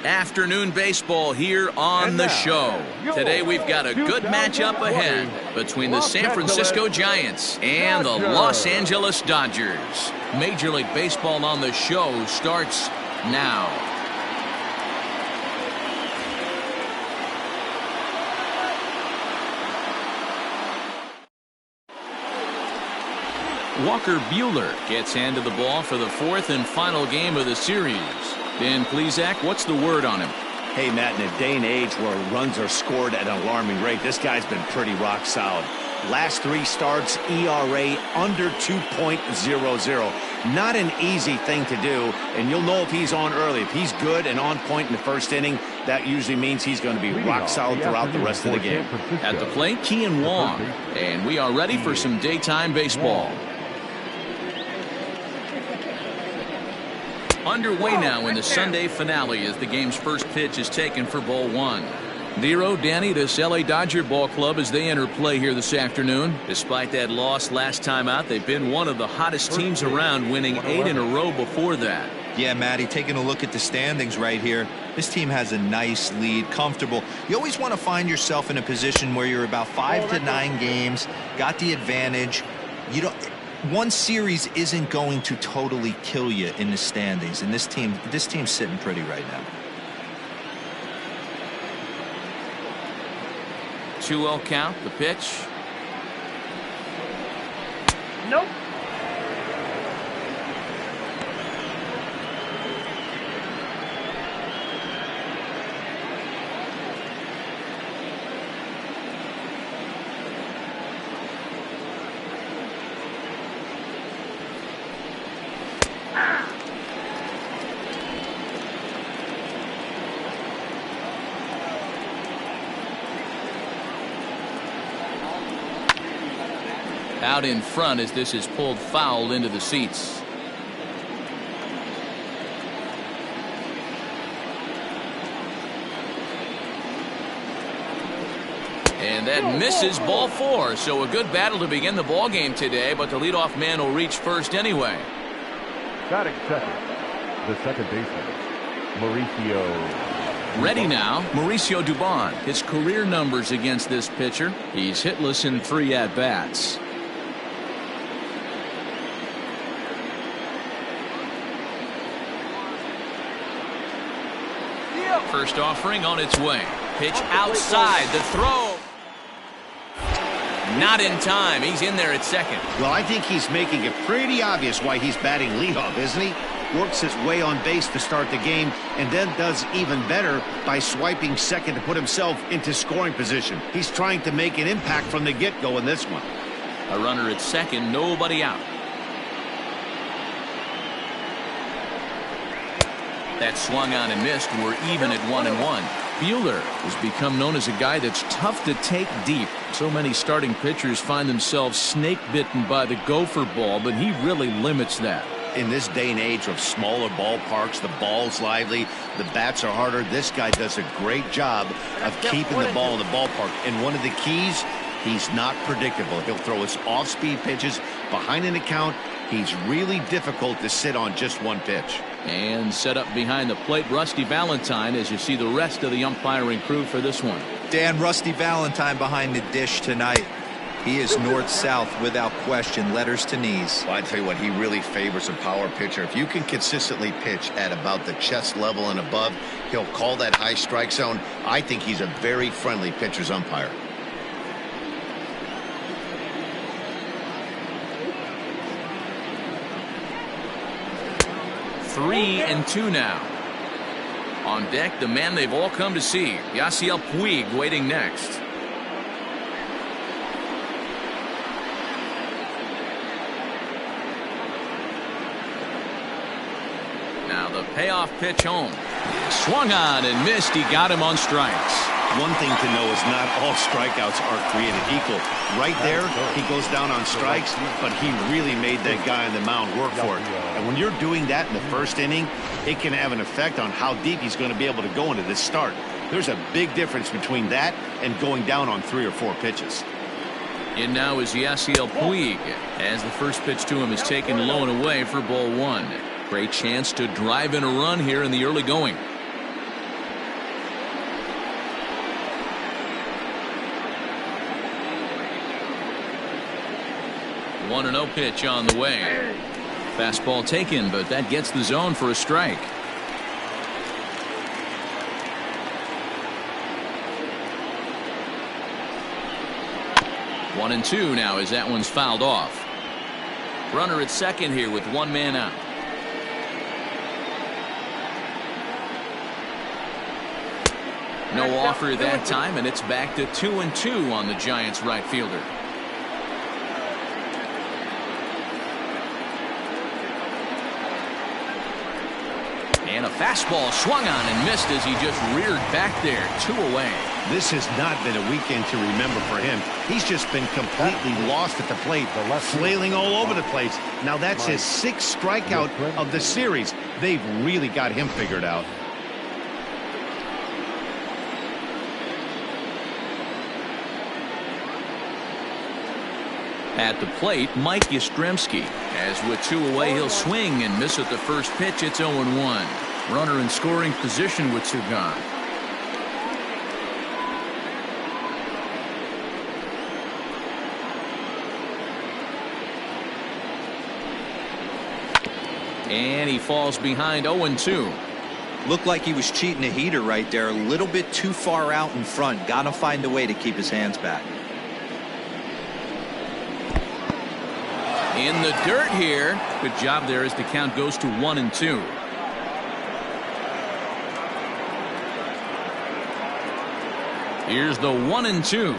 Afternoon baseball here on the show. Today we've got a good matchup ahead between the San Francisco Giants and the Los Angeles Dodgers. Major League Baseball on the show starts now. Walker Buehler gets handed the ball for the fourth and final game of the series. Dan Plesac, what's the word on him? Hey, Matt, in a day and age where runs are scored at an alarming rate, this guy's been pretty rock solid. Last 3 starts, ERA under 2.00. Not an easy thing to do, and you'll know if he's on early. If he's good and on point in the first inning, that usually means he's going to be rock solid throughout the rest of the game. At the plate, Kian Wong, and we are ready for some daytime baseball. Underway now in the Sunday finale as the game's first pitch is taken for ball 1. Zero, Danny, this LA Dodger ball club as they enter play here this afternoon. Despite that loss last time out, they've been one of the hottest teams around, winning 8 in a row before that. Yeah, Matty, taking a look at the standings right here, this team has a nice lead, comfortable. You always want to find yourself in a position where you're about 5 to 9 games, got the advantage. You don't. One series isn't going to totally kill you in the standings, and this team's sitting pretty right now. 2-0 count, the pitch. Nope. Out in front as this is pulled foul into the seats. And that misses, ball 4. So a good battle to begin the ball game today, but the leadoff man will reach first anyway. Batting second, the second baseman, Mauricio. Ready now, Mauricio Dubon. His career numbers against this pitcher. He's hitless in 3 at-bats. First offering on its way. Pitch outside, the throw. Not in time. He's in there at second. Well, I think he's making it pretty obvious why he's batting leadoff, isn't he? Works his way on base to start the game and then does even better by swiping second to put himself into scoring position. He's trying to make an impact from the get-go in this one. A runner at second, nobody out. That swung on and missed. We're even at 1-1. Buehler has become known as a guy that's tough to take deep. So many starting pitchers find themselves snake bitten by the gopher ball, but he really limits that. In this day and age of smaller ballparks, the ball's lively, the bats are harder. This guy does a great job of keeping the ball in the ballpark. And one of the keys, he's not predictable. He'll throw his off-speed pitches behind an account. He's really difficult to sit on just one pitch. And set up behind the plate, Rusty Valentine, as you see the rest of the umpiring crew for this one. Dan, Rusty Valentine behind the dish tonight. He is north-south without question, letters to knees. Well, I tell you what, he really favors a power pitcher. If you can consistently pitch at about the chest level and above, he'll call that high strike zone. I think he's a very friendly pitcher's umpire. Three and 2 now. On deck, the man they've all come to see, Yasiel Puig, waiting next. Now the payoff pitch home. Swung on and missed. He got him on strikes. One thing to know is not all strikeouts are created equal. Right there, he goes down on strikes, but he really made that guy on the mound work for it. And when you're doing that in the first inning, it can have an effect on how deep he's going to be able to go into this start. There's a big difference between that and going down on 3 or 4 pitches. In now is Yasiel Puig, as the first pitch to him is taken low and away for ball 1. Great chance to drive in a run here in the early going. 1-0 pitch on the way. Fastball taken, but that gets the zone for a strike. One and two now as that one's fouled off. Runner at second here with one man out. No offer that time, and it's back to 2-2 on the Giants right fielder. And a fastball swung on and missed as he just reared back there. 2 away. This has not been a weekend to remember for him. He's just been completely lost at the plate, flailing all over the place. Now that's his 6th strikeout of the series. They've really got him figured out. At the plate, Mike Yastrzemski. As with 2 away, he'll swing and miss at the first pitch. It's 0-1. Runner in scoring position with 2 gone. And he falls behind 0-2. Looked like he was cheating a heater right there. A little bit too far out in front. Got to find a way to keep his hands back. In the dirt here. Good job there as the count goes to 1-2. Here's the 1-2.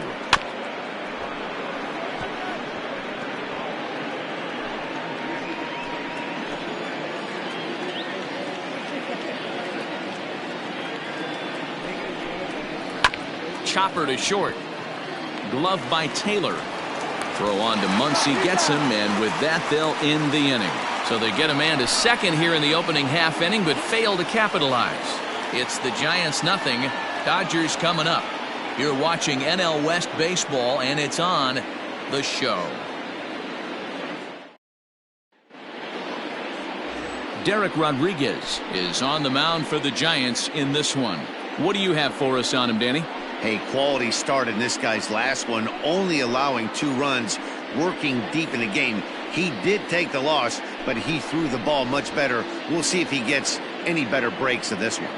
Chopper to short. Glove by Taylor. Throw on to Muncy, gets him, and with that they'll end the inning. So they get a man to second here in the opening half inning, but fail to capitalize. It's the Giants nothing. Dodgers coming up. You're watching NL West baseball, and it's on The Show. Derek Rodriguez is on the mound for the Giants in this one. What do you have for us on him, Danny? Hey, quality start in this guy's last one, only allowing 2 runs, working deep in the game. He did take the loss, but he threw the ball much better. We'll see if he gets any better breaks of this one.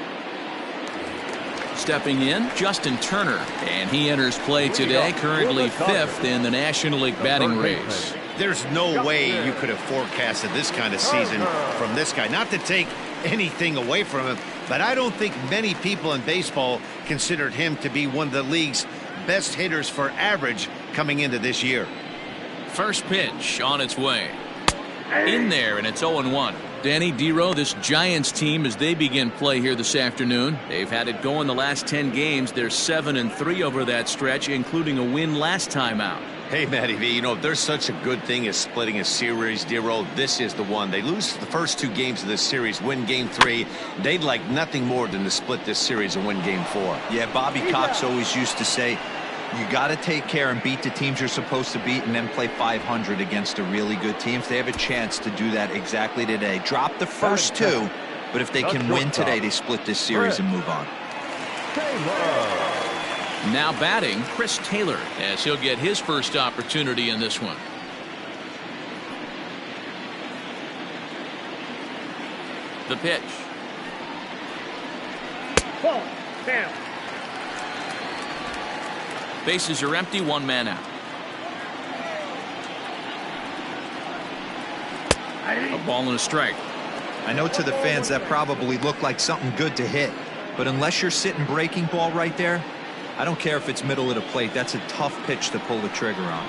Stepping in, Justin Turner, and he enters play today, currently 5th in the National League batting race. There's no way you could have forecasted this kind of season from this guy. Not to take anything away from him, but I don't think many people in baseball considered him to be one of the league's best hitters for average coming into this year. First pitch on its way. In there, and it's 0-1. Danny, D-Row, this Giants team, as they begin play here this afternoon, they've had it going the last 10 games. They're 7-3 over that stretch, including a win last time out. Hey, Matty V, you know, if there's such a good thing as splitting a series, D-Row, this is the one. They lose the first 2 games of this series, win game 3. They'd like nothing more than to split this series and win game 4. Yeah, Bobby Cox always used to say, you got to take care and beat the teams you're supposed to beat and then play 500 against a really good team. If they have a chance to do that exactly today, drop the first 2, but if they can win today, they split this series and move on. Now batting, Chris Taylor, as he'll get his first opportunity in this one. The pitch. Ball, down. Bases are empty, 1 man out. A ball and a strike. I know to the fans that probably looked like something good to hit, but unless you're sitting breaking ball right there, I don't care if it's middle of the plate. That's a tough pitch to pull the trigger on.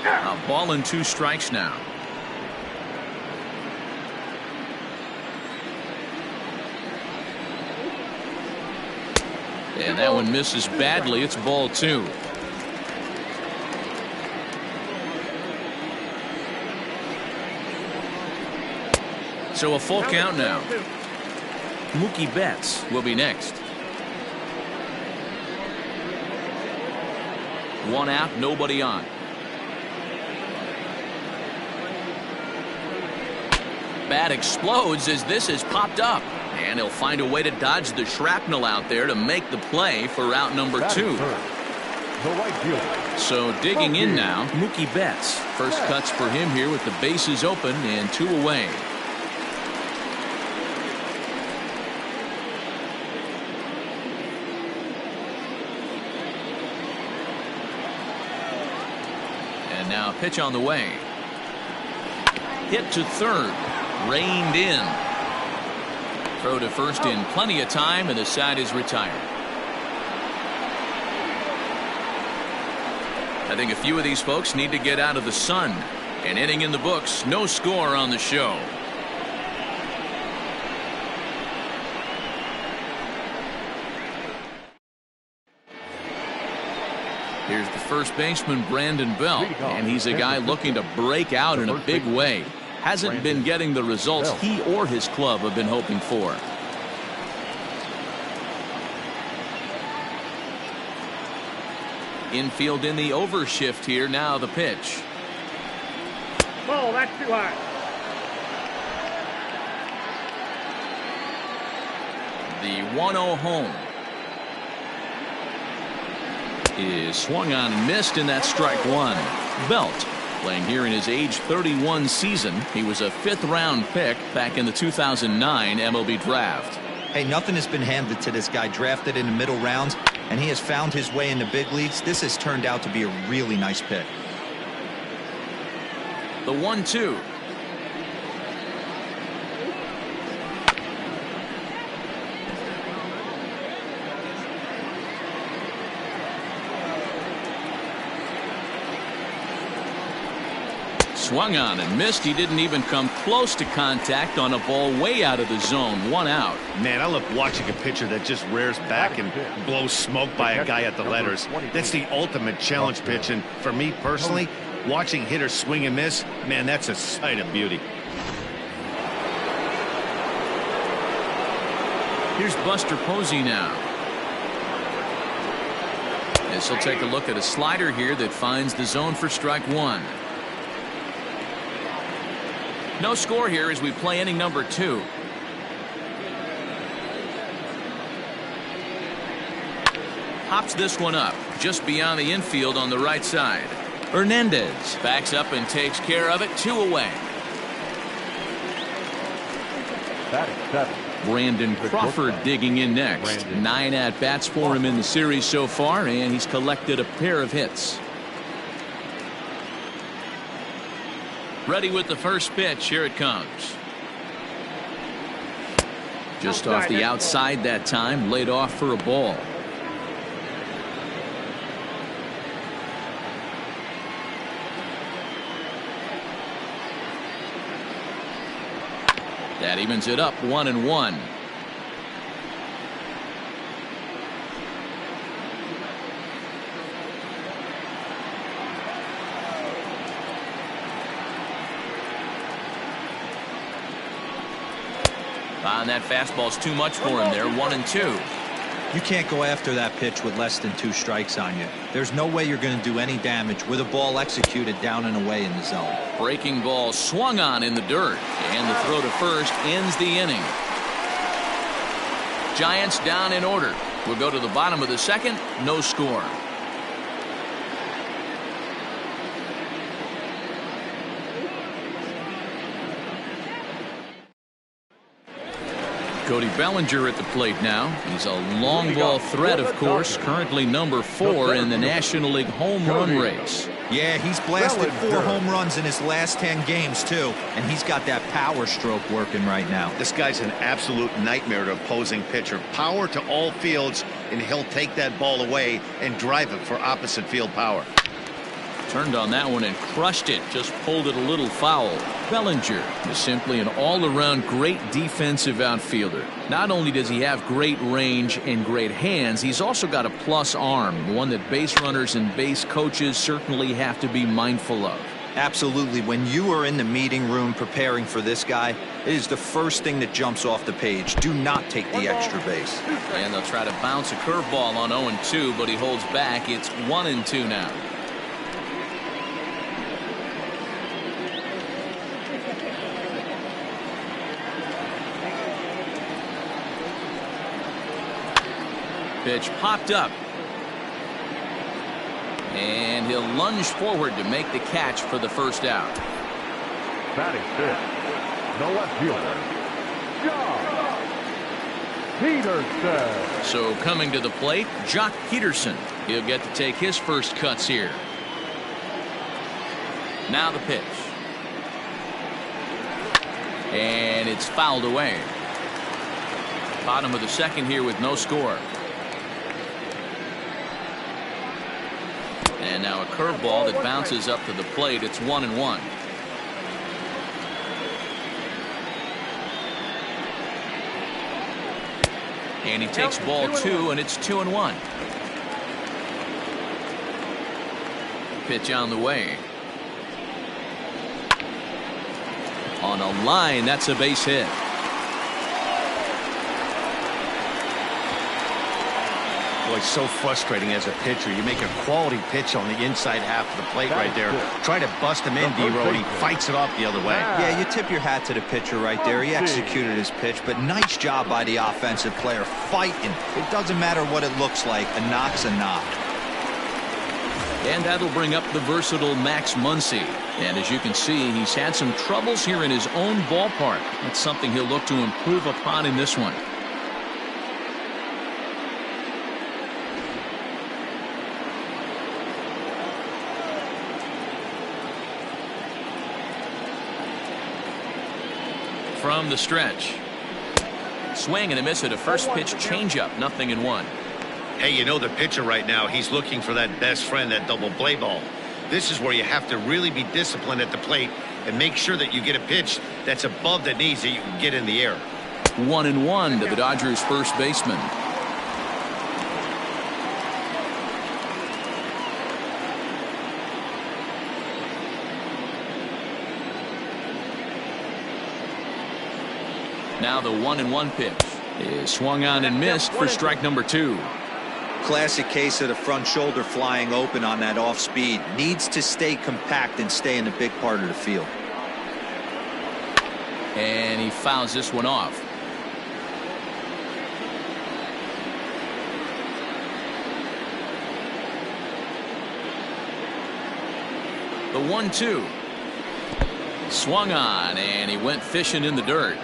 A ball and 2 strikes now. And that one misses badly. It's ball 2. So a full count now. Mookie Betts will be next. 1 out, nobody on. Bat explodes as this is popped up. And he'll find a way to dodge the shrapnel out there to make the play for out number 2. The right fielder. So digging in now, Mookie Betts. First cuts for him here with the bases open and 2 away. And now a pitch on the way. Hit to third. Reined in. Throw to first in plenty of time, and the side is retired. I think a few of these folks need to get out of the sun. An inning in the books, no score on the show. Here's the first baseman, Brandon Belt, and he's a guy looking to break out in a big way. Hasn't been getting the results he or his club have been hoping for. Infield in the overshift here. Now the pitch. Ball, that's too high. The 1-0 home is swung on and missed, and that's strike one. Belt playing here in his age 31 season. He was a 5th round pick back in the 2009 MLB draft. Hey, nothing has been handed to this guy. Drafted in the middle rounds, and he has found his way in the big leagues. This has turned out to be a really nice pick. The 1-2. Swung on and missed. He didn't even come close to contact on a ball way out of the zone. 1 out. Man, I love watching a pitcher that just rears back and blows smoke by a guy at the letters. That's the ultimate challenge pitch, and for me personally, watching hitters swing and miss, man, that's a sight of beauty. Here's Buster Posey now. As he'll take a look at a slider here that finds the zone for strike one. No score here as we play inning number 2. Hops this one up just beyond the infield on the right side. Hernandez backs up and takes care of it. 2 away. Batting 7. Brandon Crawford digging in next. 9 at-bats for him in the series so far, and he's collected a pair of hits. Ready with the first pitch. Here it comes. Just off the outside that time. Laid off for a ball. That evens it up 1-1. And that fastball's too much for him there. 1-2. You can't go after that pitch with less than 2 strikes on you. There's no way you're going to do any damage with a ball executed down and away in the zone. Breaking ball swung on in the dirt, and the throw to first ends the inning. Giants down in order. We'll go to the bottom of the second. No score. Cody Bellinger at the plate now. He's a long ball threat, of course, currently number 4 in the National League home run race. Yeah, he's blasted 4 home runs in his last 10 games, too. And he's got that power stroke working right now. This guy's an absolute nightmare to opposing pitcher. Power to all fields, and he'll take that ball away and drive it for opposite field power. Turned on that one and crushed it. Just pulled it a little foul. Bellinger is simply an all-around great defensive outfielder. Not only does he have great range and great hands, he's also got a plus arm, one that base runners and base coaches certainly have to be mindful of. Absolutely. When you are in the meeting room preparing for this guy, it is the first thing that jumps off the page. Do not take the extra base. And they'll try to bounce a curveball on 0-2, but he holds back. It's 1-2 now. Pitch popped up. And he'll lunge forward to make the catch for the first out. Batting fifth, the left fielder, Jock Peterson. So coming to the plate, Jock Peterson. He'll get to take his first cuts here. Now the pitch. And it's fouled away. Bottom of the second here with no score. And now a curveball that bounces up to the plate. It's 1-1. And he takes ball 2, and it's 2-1. Pitch on the way. On a line, that's a base hit. Boy, so frustrating as a pitcher. You make a quality pitch on the inside half of the plate right there. Try to bust him in, D-Row, and he fights it off the other way. Yeah, you tip your hat to the pitcher right there. He executed his pitch, but nice job by the offensive player fighting. It doesn't matter what it looks like. A knock's a knock. And that'll bring up the versatile Max Muncy. And as you can see, he's had some troubles here in his own ballpark. That's something he'll look to improve upon in this one. From the stretch. Swing and a miss at a first pitch changeup. 0-1. Hey, you know the pitcher right now, he's looking for that best friend, that double play ball. This is where you have to really be disciplined at the plate and make sure that you get a pitch that's above the knees that you can get in the air. 1-1 to the Dodgers first baseman. Now the 1-1 pitch is swung on and missed for strike number 2. Classic case of the front shoulder flying open on that off speed. Needs to stay compact and stay in the big part of the field. And he fouls this one off. The 1-2. Swung on, and he went fishing in the dirt.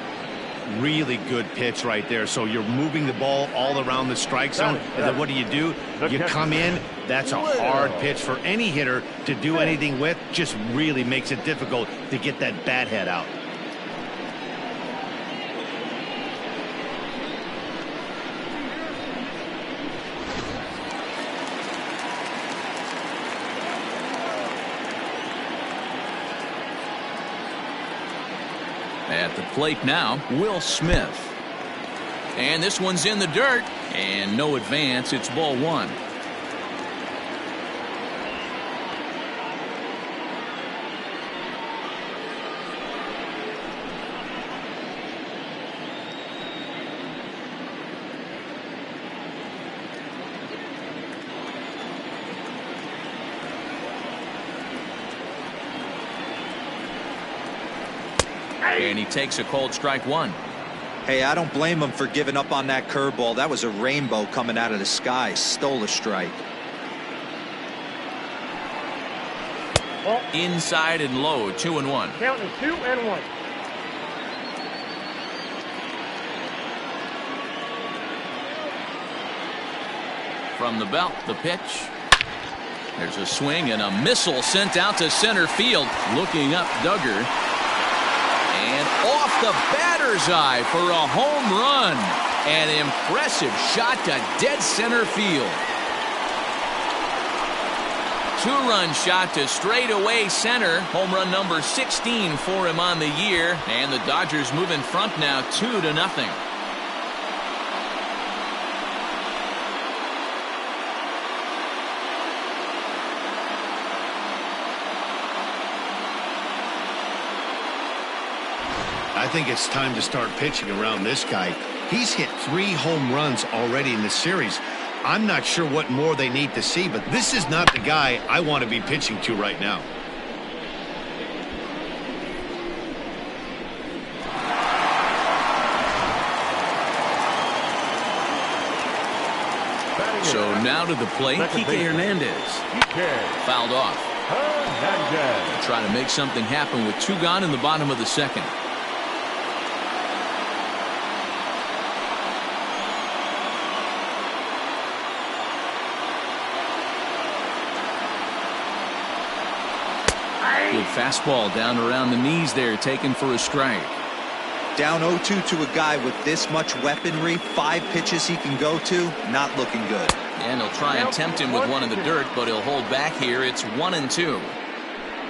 Really good pitch right there. So you're moving the ball all around the strike zone, and then what do? You come in. That's a hard pitch for any hitter to do anything with. Just really makes it difficult to get that bat head out. At the plate now, Will Smith. And this one's in the dirt. And no advance. It's ball 1. And he takes a called strike 1. Hey, I don't blame him for giving up on that curveball. That was a rainbow coming out of the sky. Stole a strike. Inside and low. 2-1. Counting 2-1. From the belt, the pitch. There's a swing and a missile sent out to center field. Looking up, Duggar. And off the batter's eye for a home run. An impressive shot to dead center field. 2-run shot to straightaway center. Home run number 16 for him on the year. And the Dodgers move in front now 2-0. I think it's time to start pitching around this guy. He's hit 3 home runs already in the series. I'm not sure what more they need to see, but this is not the guy I want to be pitching to right now. Batting So now to the plate, Second Kike baseman. Hernandez. Fouled off. Hernandez. Trying to make something happen with 2 gone in the bottom of the second. Good fastball down around the knees there, taken for a strike. Down 0-2 to a guy with this much weaponry, 5 pitches he can go to, not looking good. And he'll try and tempt him with one in the dirt, but he'll hold back here. It's 1-2.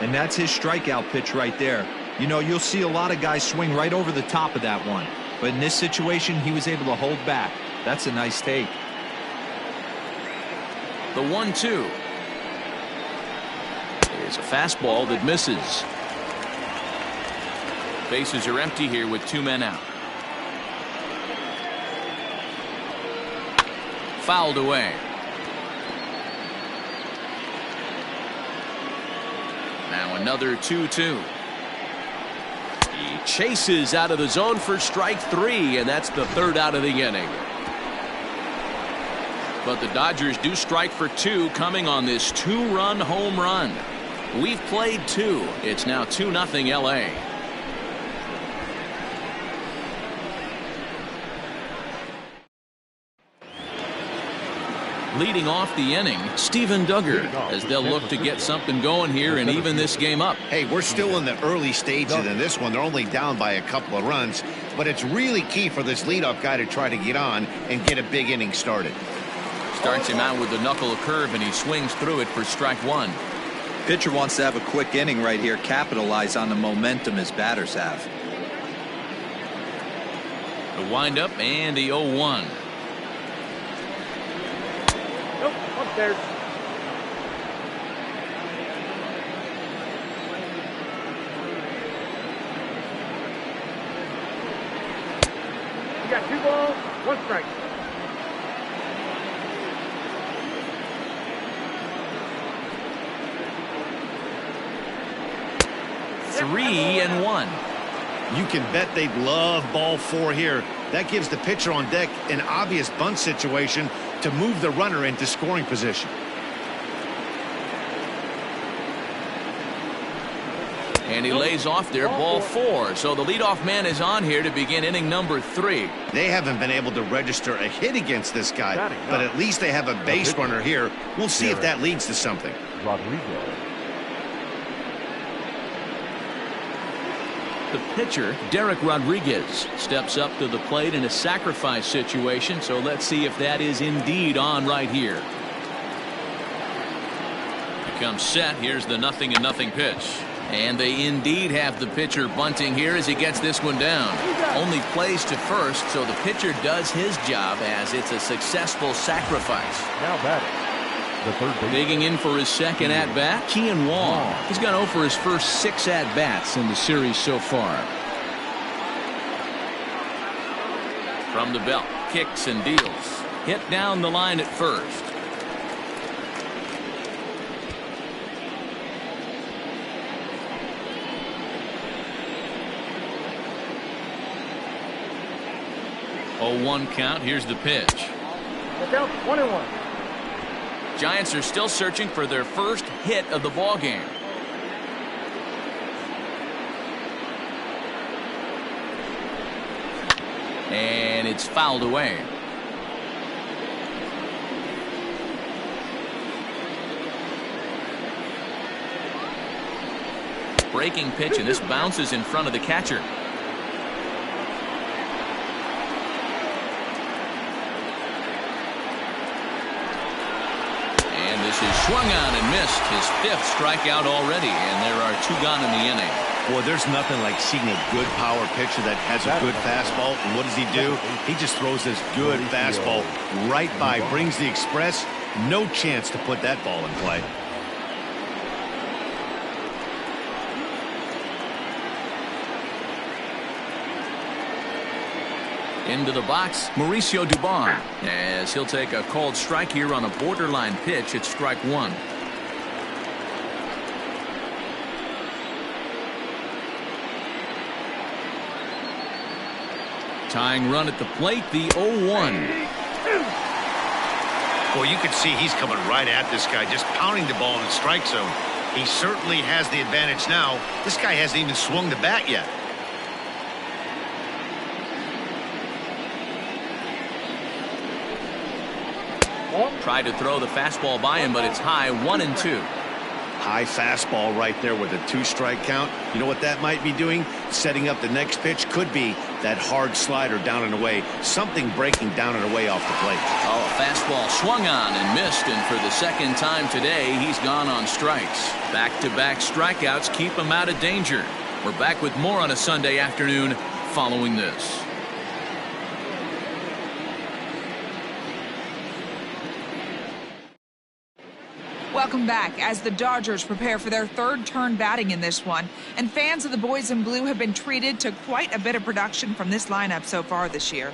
And that's his strikeout pitch right there. You know, you'll see a lot of guys swing right over the top of that one. But in this situation, he was able to hold back. That's a nice take. The 1-2. There's a fastball that misses. Bases are empty here with 2 men out. Fouled away. Now another 2-2. He chases out of the zone for strike 3, and that's the 3rd out of the inning. But the Dodgers do strike for 2 coming on this 2-run home run. We've played 2. It's now 2-0 LA. Leading off the inning, Steven Duggar, as they'll look to get something going here and even this game up. Hey, we're still in the early stages in this one. They're only down by a couple of runs, but it's really key for this leadoff guy to try to get on and get a big inning started. Starts him out with the knuckle curve, and he swings through it for strike 1. Pitcher wants to have a quick inning right here, capitalize on the momentum his batters have. The windup and the 0-1. Nope, upstairs. You got 2 balls, 1 strike. Three and 1. You can bet they'd love ball 4 here. That gives the pitcher on deck an obvious bunt situation to move the runner into scoring position. And he lays off there, ball 4. So the leadoff man is on here to begin inning number 3. They haven't been able to register a hit against this guy, but at least they have a base runner here. We'll see if that leads to something. Rodriguez. The pitcher, Derek Rodriguez, steps up to the plate in a sacrifice situation, so let's see if that is indeed on right here. He comes set. Here's the 0-0 pitch. And they indeed have the pitcher bunting here as he gets this one down. Only plays to first, so the pitcher does his job as it's a successful sacrifice. Now batting. The third baseman. Digging in for his second at-bat, Kian Wong. He's gone 0 for his first 6 at-bats in the series so far. From the belt, kicks and deals. Hit down the line at first. Oh, 1 count. Here's the pitch. Look out, 1-1. Giants are still searching for their first hit of the ball game. And it's fouled away. Breaking pitch, and this bounces in front of the catcher. This is swung on and missed, his 5th strikeout already, and there are 2 gone in the inning. Well, there's nothing like seeing a good power pitcher that has a good fastball. And what does he do? He just throws this good fastball right by, brings the express. No chance to put that ball in play. Into the box, Mauricio Dubon, as he'll take a called strike here on a borderline pitch at strike 1. Tying run at the plate, the 0-1. Well, you can see he's coming right at this guy, just pounding the ball in the strike zone. He certainly has the advantage now. This guy hasn't even swung the bat yet. Tried to throw the fastball by him, but it's high, 1-2. High fastball right there with a 2-strike count. You know what that might be doing? Setting up the next pitch. Could be that hard slider down and away. Something breaking down and away off the plate. Oh, a fastball swung on and missed, and for the second time today, he's gone on strikes. Back-to-back strikeouts keep him out of danger. We're back with more on a Sunday afternoon following this. Welcome back as the Dodgers prepare for their third turn batting in this one. And fans of the boys in blue have been treated to quite a bit of production from this lineup so far this year.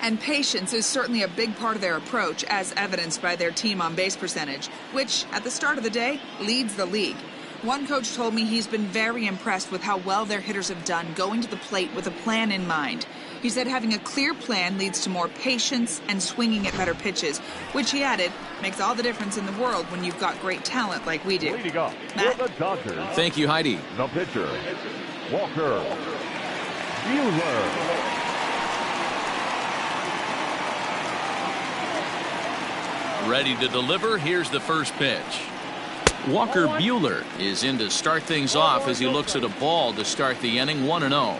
And patience is certainly a big part of their approach, as evidenced by their team on base percentage, which at the start of the day leads the league. One coach told me he's been very impressed with how well their hitters have done going to the plate with a plan in mind. He said having a clear plan leads to more patience and swinging at better pitches, which he added makes all the difference in the world when you've got great talent like we do. Leading off Matt? for the Dodgers, Thank you, Heidi. the pitcher, Walker Buehler. Ready to deliver. Here's the first pitch. Walker Buehler is in to start things off as he looks at a ball to start the inning, 1-0.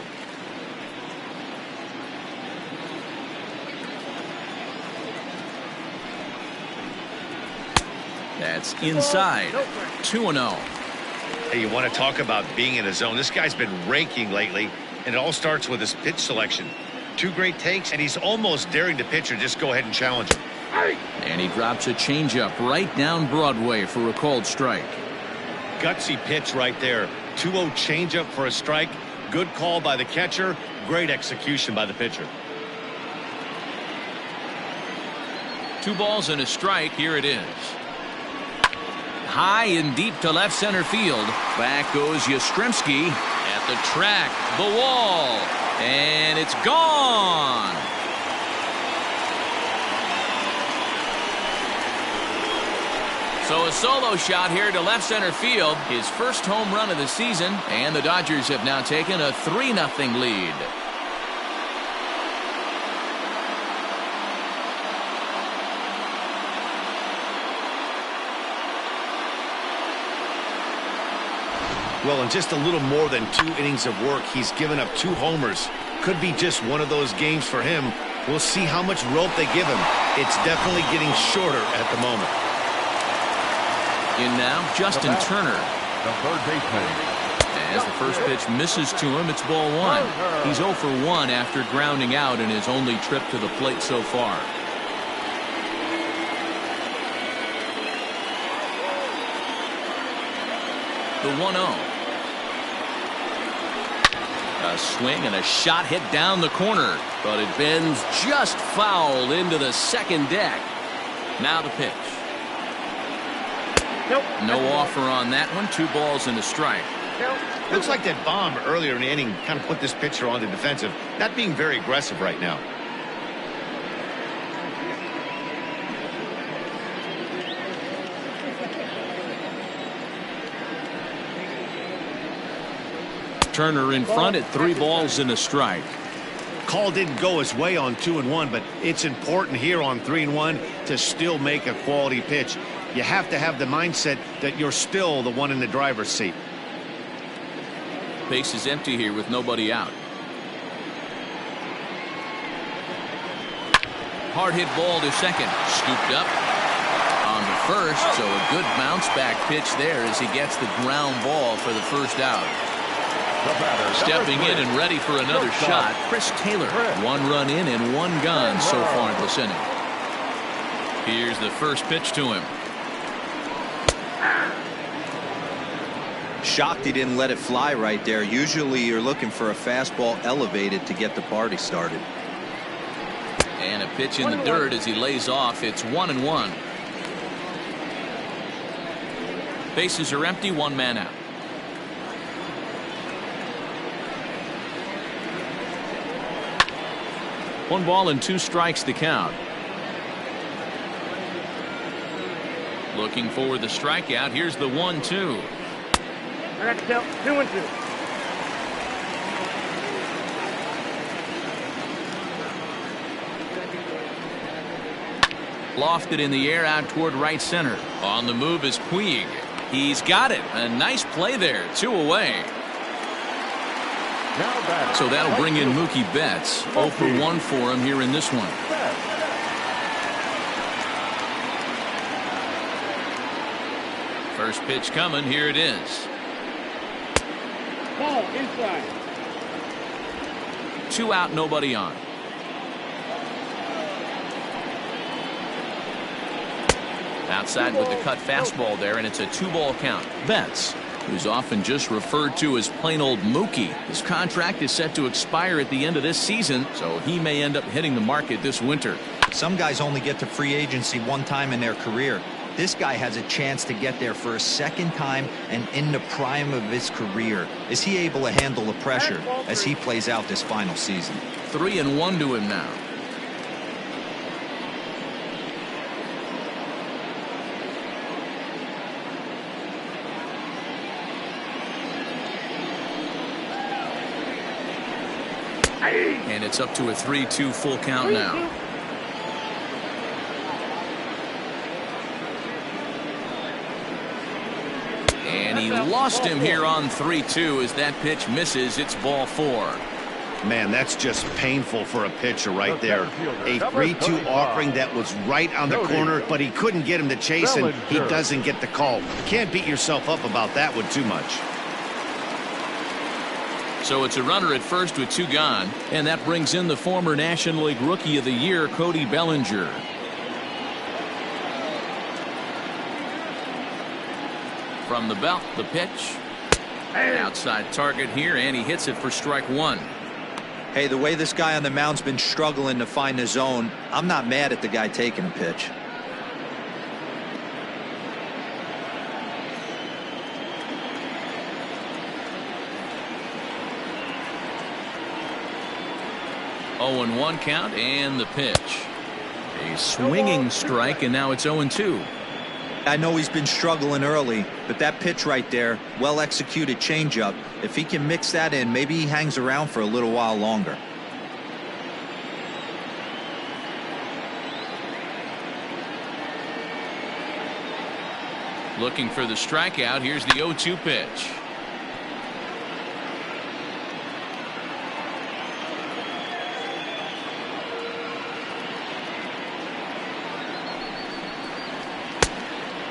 That's inside, 2-0. Hey, you want to talk about being in a zone? This guy's been raking lately, and it all starts with his pitch selection. 2 great takes, and he's almost daring the pitcher just go ahead and challenge him. And he drops a changeup right down Broadway for a called strike. Gutsy pitch right there. 2-0 changeup for a strike. Good call by the catcher. Great execution by the pitcher. 2 balls and a strike. Here it is. High and deep to left center field. Back goes Yastrzemski at the track, the wall, and it's gone. So a solo shot here to left center field, his first home run of the season, and the Dodgers have now taken a 3-0 lead. Well, in just a little more than 2 innings of work, he's given up 2 homers. Could be just one of those games for him. We'll see how much rope they give him. It's definitely getting shorter at the moment. In now, Justin Turner. The third baseman. As the first pitch misses to him, it's ball 1. He's 0 for 1 after grounding out in his only trip to the plate so far. The 1-0. A swing and a shot hit down the corner, but it bends just foul into the second deck. Now the pitch. No offer on that one. 2 balls and a strike. Looks like that bomb earlier in the inning kind of put this pitcher on the defensive. Not being very aggressive right now. Turner in front at 3 balls and a strike. Call didn't go his way on 2-1, but it's important here on 3-1 to still make a quality pitch. You have to have the mindset that you're still the one in the driver's seat. Base is empty here with nobody out. Hard hit ball to second. Scooped up on the first, so a good bounce back pitch there as he gets the ground ball for the first out. Stepping in and ready for another shot, Chris Taylor. 1 run in and 1 gone so far this inning. Here's the first pitch to him. Shocked he didn't let it fly right there. Usually you're looking for a fastball elevated to get the party started. And a pitch in the dirt as he lays off. It's 1-1. Bases are empty, 1 man out. One ball and 2 strikes to count. Looking for the strikeout. Here's the 1-2. I got to count 2-2. Lofted in the air out toward right center. On the move is Puig. He's got it. A nice play there. 2 away. So that'll bring in Mookie Betts. 0 for 1 for him here in this one. First pitch coming. Here it is. Ball inside. 2 out, nobody on. Outside with the cut fastball there, and it's a 2-ball count. Betts, who's often just referred to as plain old Mookie. His contract is set to expire at the end of this season, so he may end up hitting the market this winter. Some guys only get to free agency one time in their career. This guy has a chance to get there for a second time and in the prime of his career. Is he able to handle the pressure as he plays out this final season? 3-1 to him now. And it's up to a 3-2 full count now. And he lost him here on 3-2 as that pitch misses. It's ball 4. Man, that's just painful for a pitcher right there. A 3-2 offering that was right on the corner, but he couldn't get him to chase, and he doesn't get the call. You can't beat yourself up about that one too much. So it's a runner at first with 2 gone, and that brings in the former National League Rookie of the Year, Cody Bellinger. From the belt, the pitch. Outside target here, and he hits it for strike 1. Hey, the way this guy on the mound's been struggling to find the zone, I'm not mad at the guy taking a pitch. Oh, 0-1 count, and the pitch. A swinging strike, and now it's 0-2. I know he's been struggling early, but that pitch right there, well executed changeup, if he can mix that in, maybe he hangs around for a little while longer. Looking for the strikeout. Here's the 0-2 pitch.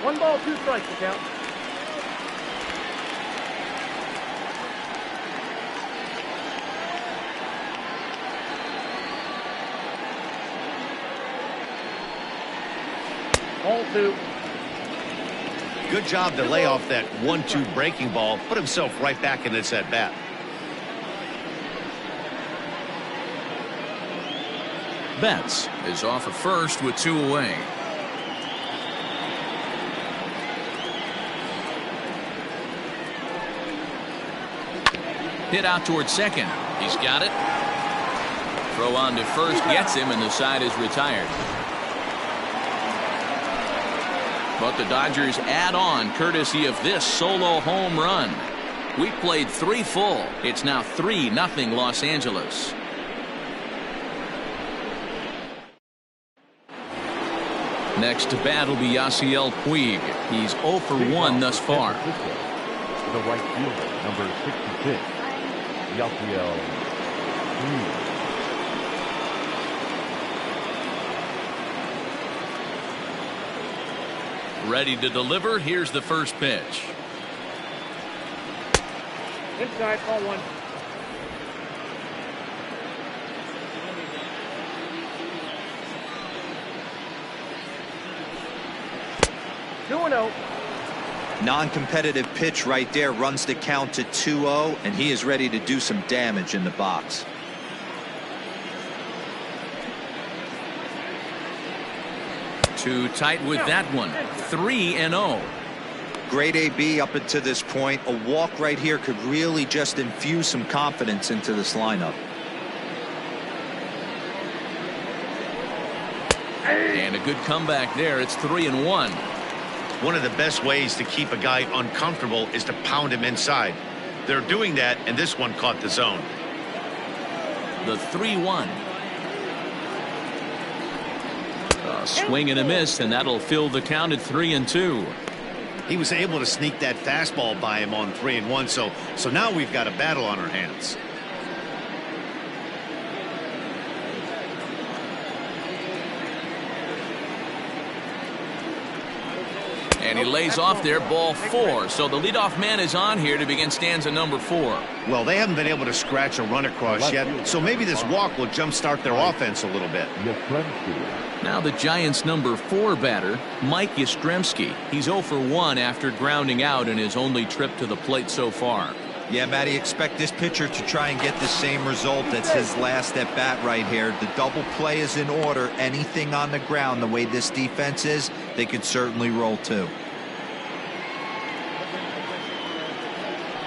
One ball, 2 strikes to count. Ball 2. Good job to lay off that 1-2 breaking ball, put himself right back in this at bat. Betts is off at first with 2 away. Hit out towards second. He's got it. Throw on to first gets him, and the side is retired. But the Dodgers add on courtesy of this solo home run. We played 3 full. It's now 3-0 Los Angeles. Next to bat will be Yasiel Puig. He's 0 for 1 thus far. The right fielder, number 66, Yasiel Puig. Ready to deliver. Here's the first pitch. Inside, ball 1. Two and 0. Non-competitive pitch right there, runs the count to 2-0, and he is ready to do some damage in the box. Too tight with that one. 3-0. Great AB up until this point. A walk right here could really just infuse some confidence into this lineup. And a good comeback there. It's 3-1. One of the best ways to keep a guy uncomfortable is to pound him inside. They're doing that, and this one caught the zone. The 3-1. A swing and a miss, and that'll fill the count at 3-2. He was able to sneak that fastball by him on 3-1, so now we've got a battle on our hands. And he lays off there, ball 4. So the leadoff man is on here to begin stanza number 4. Well, they haven't been able to scratch a run across yet, so maybe this walk will jumpstart their offense a little bit. Now the Giants' number 4 batter, Mike Yastrzemski. He's 0 for 1 after grounding out in his only trip to the plate so far. Yeah, Matty, expect this pitcher to try and get the same result. That's his last at bat right here. The double play is in order. Anything on the ground, the way this defense is, they could certainly roll too.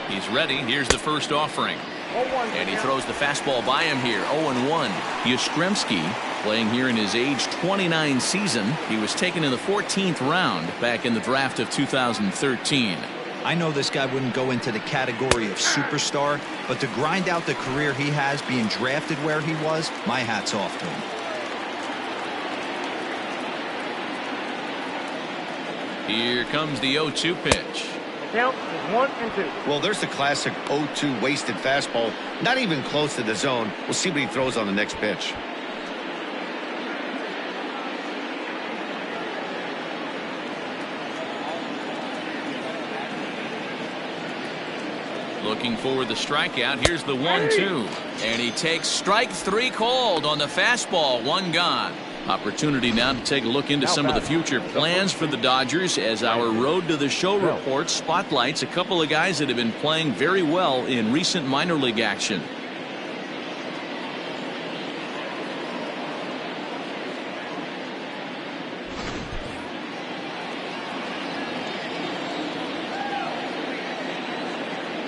He's ready. Here's the first offering. And he throws the fastball by him here. 0-1. Yastrzemski playing here in his age 29 season. He was taken in the 14th round back in the draft of 2013. I know this guy wouldn't go into the category of superstar, but to grind out the career he has being drafted where he was, my hat's off to him. Here comes the 0-2 pitch. Count is 1-2. Well, there's the classic 0-2 wasted fastball. Not even close to the zone. We'll see what he throws on the next pitch. Looking for the strikeout. Here's the 1-2. And he takes strike 3 called on the fastball. 1 gone. Opportunity now to take a look into some of the future plans for the Dodgers as our Road to the Show report spotlights a couple of guys that have been playing very well in recent minor league action.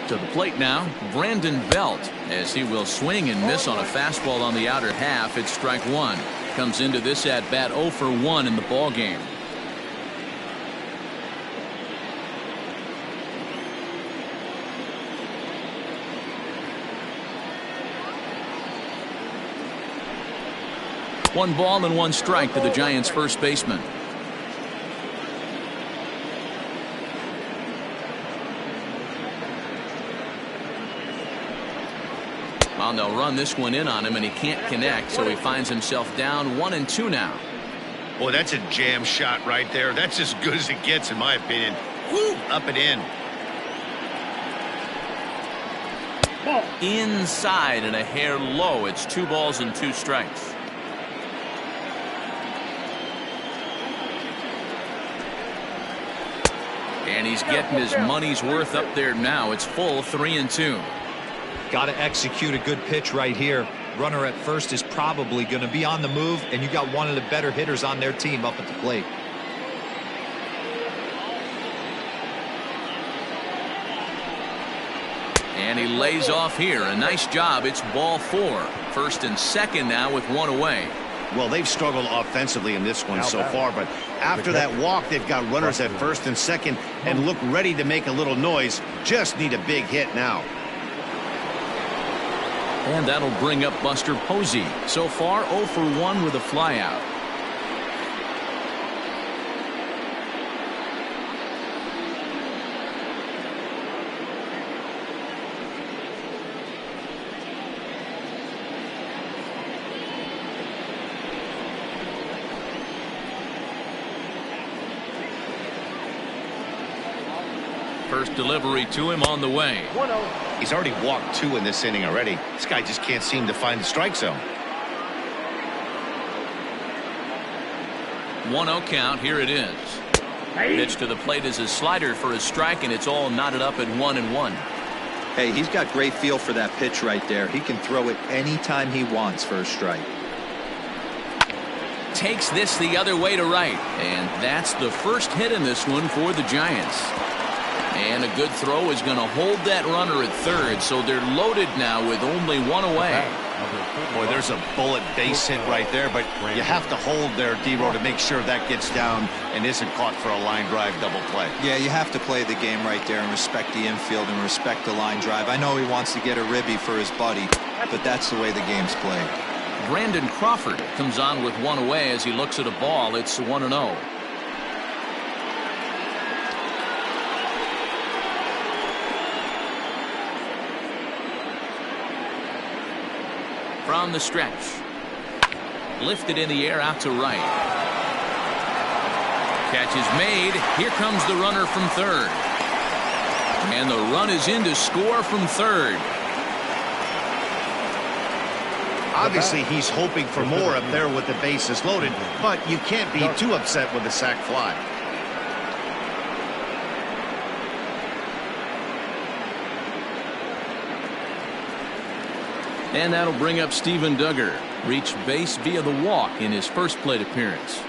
To the plate now, Brandon Belt, as he will swing and miss on a fastball on the outer half. It's strike 1. Comes into this at bat 0 for 1 in the ball game. One ball and 1 strike to the Giants' first baseman. Well, they'll run this one in on him, and he can't connect, so he finds himself down 1-2 now. Boy, that's a jam shot right there. That's as good as it gets, in my opinion. Woo, up and in. Inside and a hair low. It's 2 balls and 2 strikes. And he's getting his money's worth up there now. It's full 3-2. Got to execute a good pitch right here. Runner at first is probably going to be on the move, and you got one of the better hitters on their team up at the plate. And he lays off here. A nice job. It's ball 4. First and second now with 1 away. Well, they've struggled offensively in this one so far, but after that walk, they've got runners at first and second and look ready to make a little noise. Just need a big hit now. And that'll bring up Buster Posey. So far 0 for 1 with a flyout. First delivery to him on the way. 1-0. He's already walked 2 in this inning already. This guy just can't seem to find the strike zone. 1-0 count. Here it is. Pitch to the plate is a slider for a strike, and it's all knotted up at 1-1. Hey, he's got great feel for that pitch right there. He can throw it anytime he wants for a strike. Takes this the other way to right, and that's the first hit in this one for the Giants. And a good throw is going to hold that runner at third, so they're loaded now with only 1 away. Boy, there's a bullet base hit right there, but you have to hold there, D-Row, to make sure that gets down and isn't caught for a line drive double play. Yeah, you have to play the game right there and respect the infield and respect the line drive. I know he wants to get a ribby for his buddy, but that's the way the game's played. Brandon Crawford comes on with one away as he looks at a ball. It's 1-0. From the stretch. Lifted in the air out to right. Catch is made. Here comes the runner from third. And the run is in to score from third. Obviously, he's hoping for more up there with the bases loaded, but you can't be too upset with the sac fly. And that'll bring up Steven Duggar. Reached base via the walk in his first plate appearance.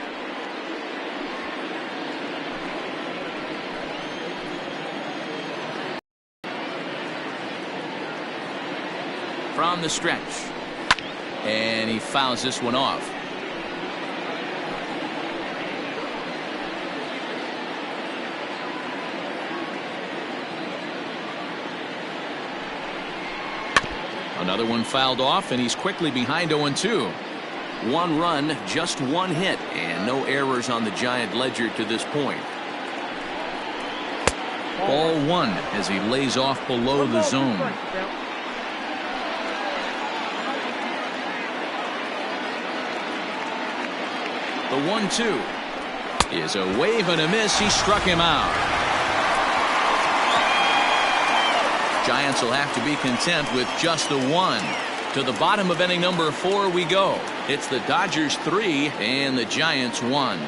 From the stretch. And he fouls this one off. Another one fouled off, and he's quickly behind 0-2. One run, just one hit, and no errors on the Giant ledger to this point. Ball one as he lays off below the zone. The 1-2 is a wave and a miss. He struck him out. Giants will have to be content with just the one. To the bottom of inning number 4 we go. It's the Dodgers 3 and the Giants 1.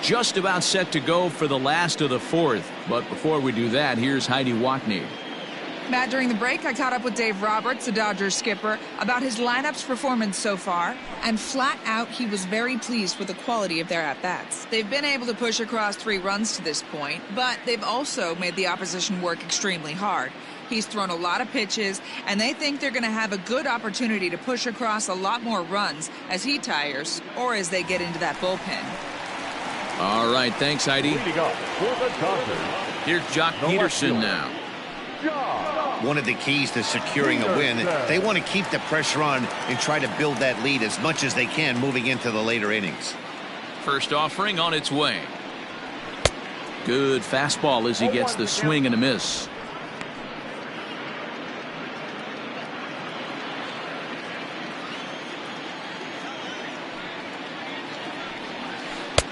Just about set to go for the last of the 4th. But before we do that, here's Heidi Watney. Matt, during the break, I caught up with Dave Roberts, the Dodgers skipper, about his lineup's performance so far, and flat out, he was very pleased with the quality of their at-bats. They've been able to push across 3 runs to this point, but they've also made the opposition work extremely hard. He's thrown a lot of pitches, and they think they're going to have a good opportunity to push across a lot more runs as he tires or as they get into that bullpen. All right, thanks, Heidi. Here's Jock Peterson now. One of the keys to securing a win, they want to keep the pressure on and try to build that lead as much as they can moving into the later innings. First offering on its way. Good fastball as he gets the swing and a miss.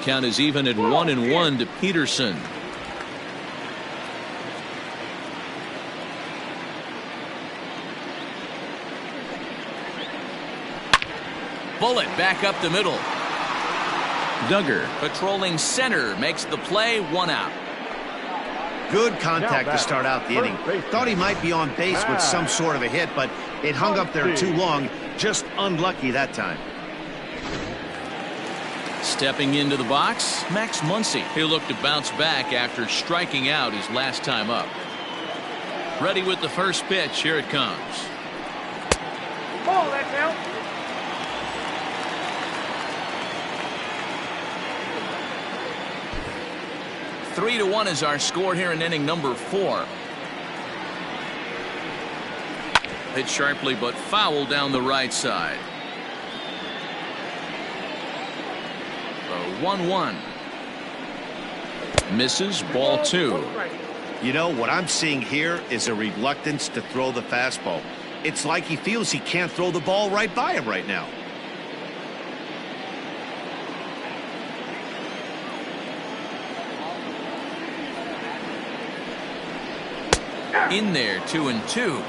Count is even at 1-1 to Peterson. Bullet back up the middle. Duggar patrolling center makes the play, 1 out. Good contact to start out the inning. Thought he might be on base with some sort of a hit, but it hung up there too long. Just unlucky that time. Stepping into the box, Max Muncy. He'll look to bounce back after striking out his last time up. Ready with the first pitch. Here it comes. Ball, that's out. 3-1 is our score here in inning number 4. Hit sharply but foul down the right side. The 1-1. Misses, ball 2. You know, what I'm seeing here is a reluctance to throw the fastball. It's like he feels he can't throw the ball right by him right now. In there, 2-2.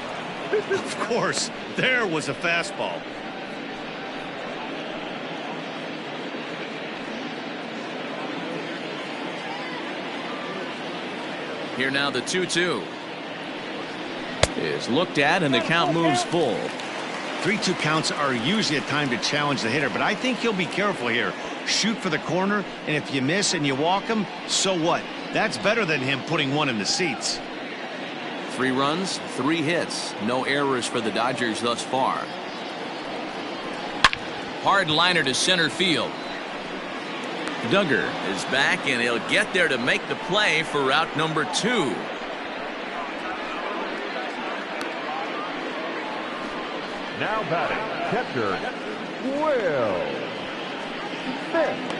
Of course, there was a fastball. Here now the 2-2 is looked at and the count moves full. 3-2 counts are usually a time to challenge the hitter, but I think he'll be careful here. Shoot for the corner, and if you miss and you walk him, so what? That's better than him putting one in the seats. 3 runs, 3 hits. No errors for the Dodgers thus far. Hard liner to center field. Duggar is back, and he'll get there to make the play for route number 2. Now batting, catcher, Will Smith.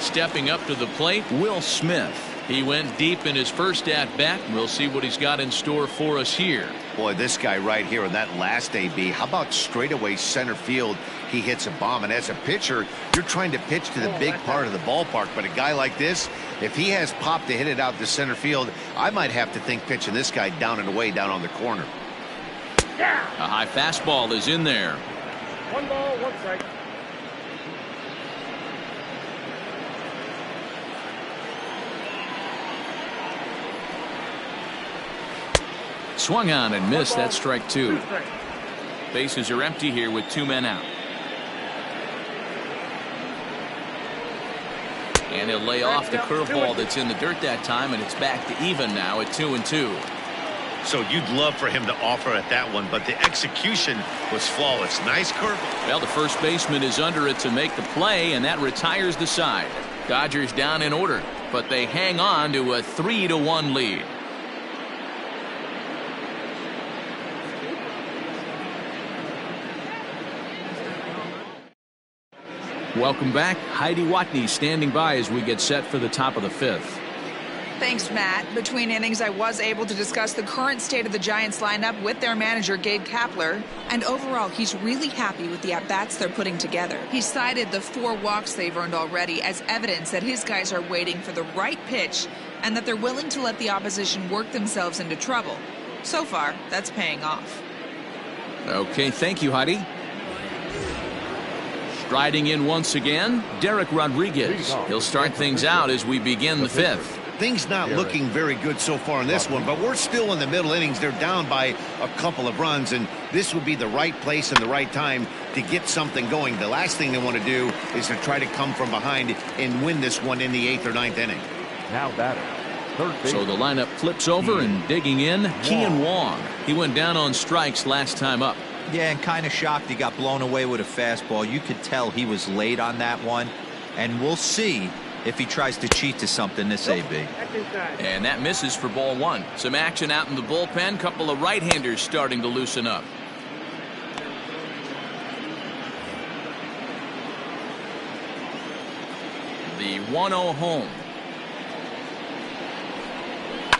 Stepping up to the plate, Will Smith. He went deep in his first at-bat. We'll see what he's got in store for us here. Boy, this guy right here in that last AB, how about straightaway center field? He hits a bomb, and as a pitcher, you're trying to pitch to the big part of the ballpark, but a guy like this, if he has pop to hit it out to center field, I might have to think pitching this guy down and away down on the corner. A high fastball is in there. 1 ball, 1 strike. Swung on and missed. That's strike 2. Bases are empty here with 2 men out. And he'll lay off the curveball that's in the dirt that time, and it's back to even now at 2-2. So you'd love for him to offer at that one, but the execution was flawless. Nice curveball. Well, the first baseman is under it to make the play, and that retires the side. Dodgers down in order, but they hang on to a 3-1 lead. Welcome back. Heidi Watney standing by as we get set for the top of the 5th. Thanks, Matt. Between innings, I was able to discuss the current state of the Giants lineup with their manager, Gabe Kapler. And overall, he's really happy with the at-bats they're putting together. He cited the 4 walks they've earned already as evidence that his guys are waiting for the right pitch and that they're willing to let the opposition work themselves into trouble. So far, that's paying off. Okay, thank you, Heidi. Striding in once again, Derek Rodriguez. He'll start things out as we begin the 5th. Things not looking very good so far in this one, but we're still in the middle innings. They're down by a couple of runs, and this would be the right place and the right time to get something going. The last thing they want to do is to try to come from behind and win this one in the 8th or 9th inning. Now batting, third base. So the lineup flips over and digging in, Kean Wong. He went down on strikes last time up. Yeah, and kind of shocked he got blown away with a fastball. You could tell he was late on that one, and we'll see if he tries to cheat to something this AB. And that misses for ball 1. Some action out in the bullpen. Couple of right-handers starting to loosen up. The 1-0 home.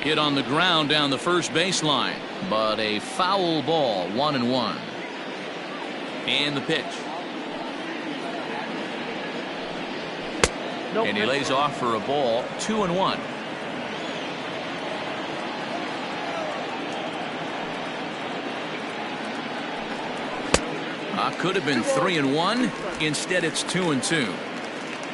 Hit on the ground down the first baseline, but a foul ball. 1-1. And the pitch. And he lays off for a ball. 2-1. Could have been 3-1. Instead, it's 2-2.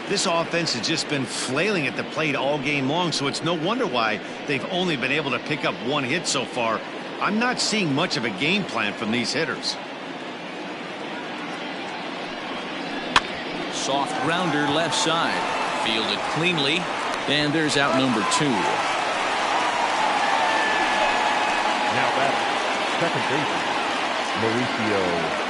This offense has just been flailing at the plate all game long, so it's no wonder why they've only been able to pick up 1 hit so far. I'm not seeing much of a game plan from these hitters. Soft grounder left side. Fielded cleanly. And there's out number 2. Now batting, second baseman, Mauricio.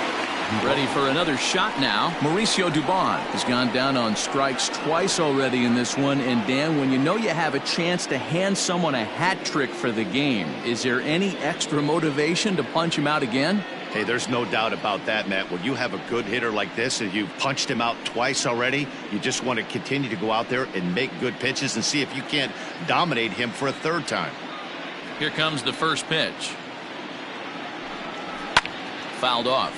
Ready for another shot now. Mauricio Dubon has gone down on strikes twice already in this one. And Dan, when you know you have a chance to hand someone a hat trick for the game, is there any extra motivation to punch him out again? Hey, there's no doubt about that, Matt. When you have a good hitter like this and you've punched him out twice already, you just want to continue to go out there and make good pitches and see if you can't dominate him for a 3rd time. Here comes the first pitch. Fouled off.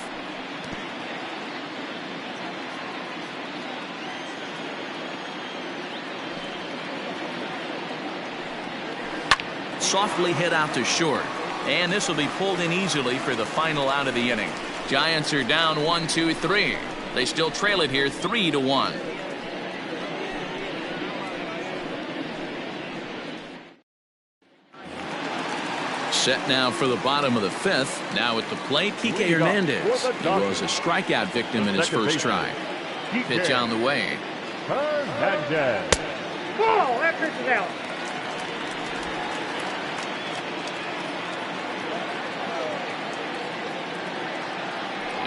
Softly hit out to short. And this will be pulled in easily for the final out of the inning. Giants are down 1-2-3. They still trail it here 3-1. Set now for the bottom of the 5th. Now at the plate, Kike Hernandez. He was a strikeout victim in his first try. Pitch on the way. Hernandez. Ball, that pitch is out.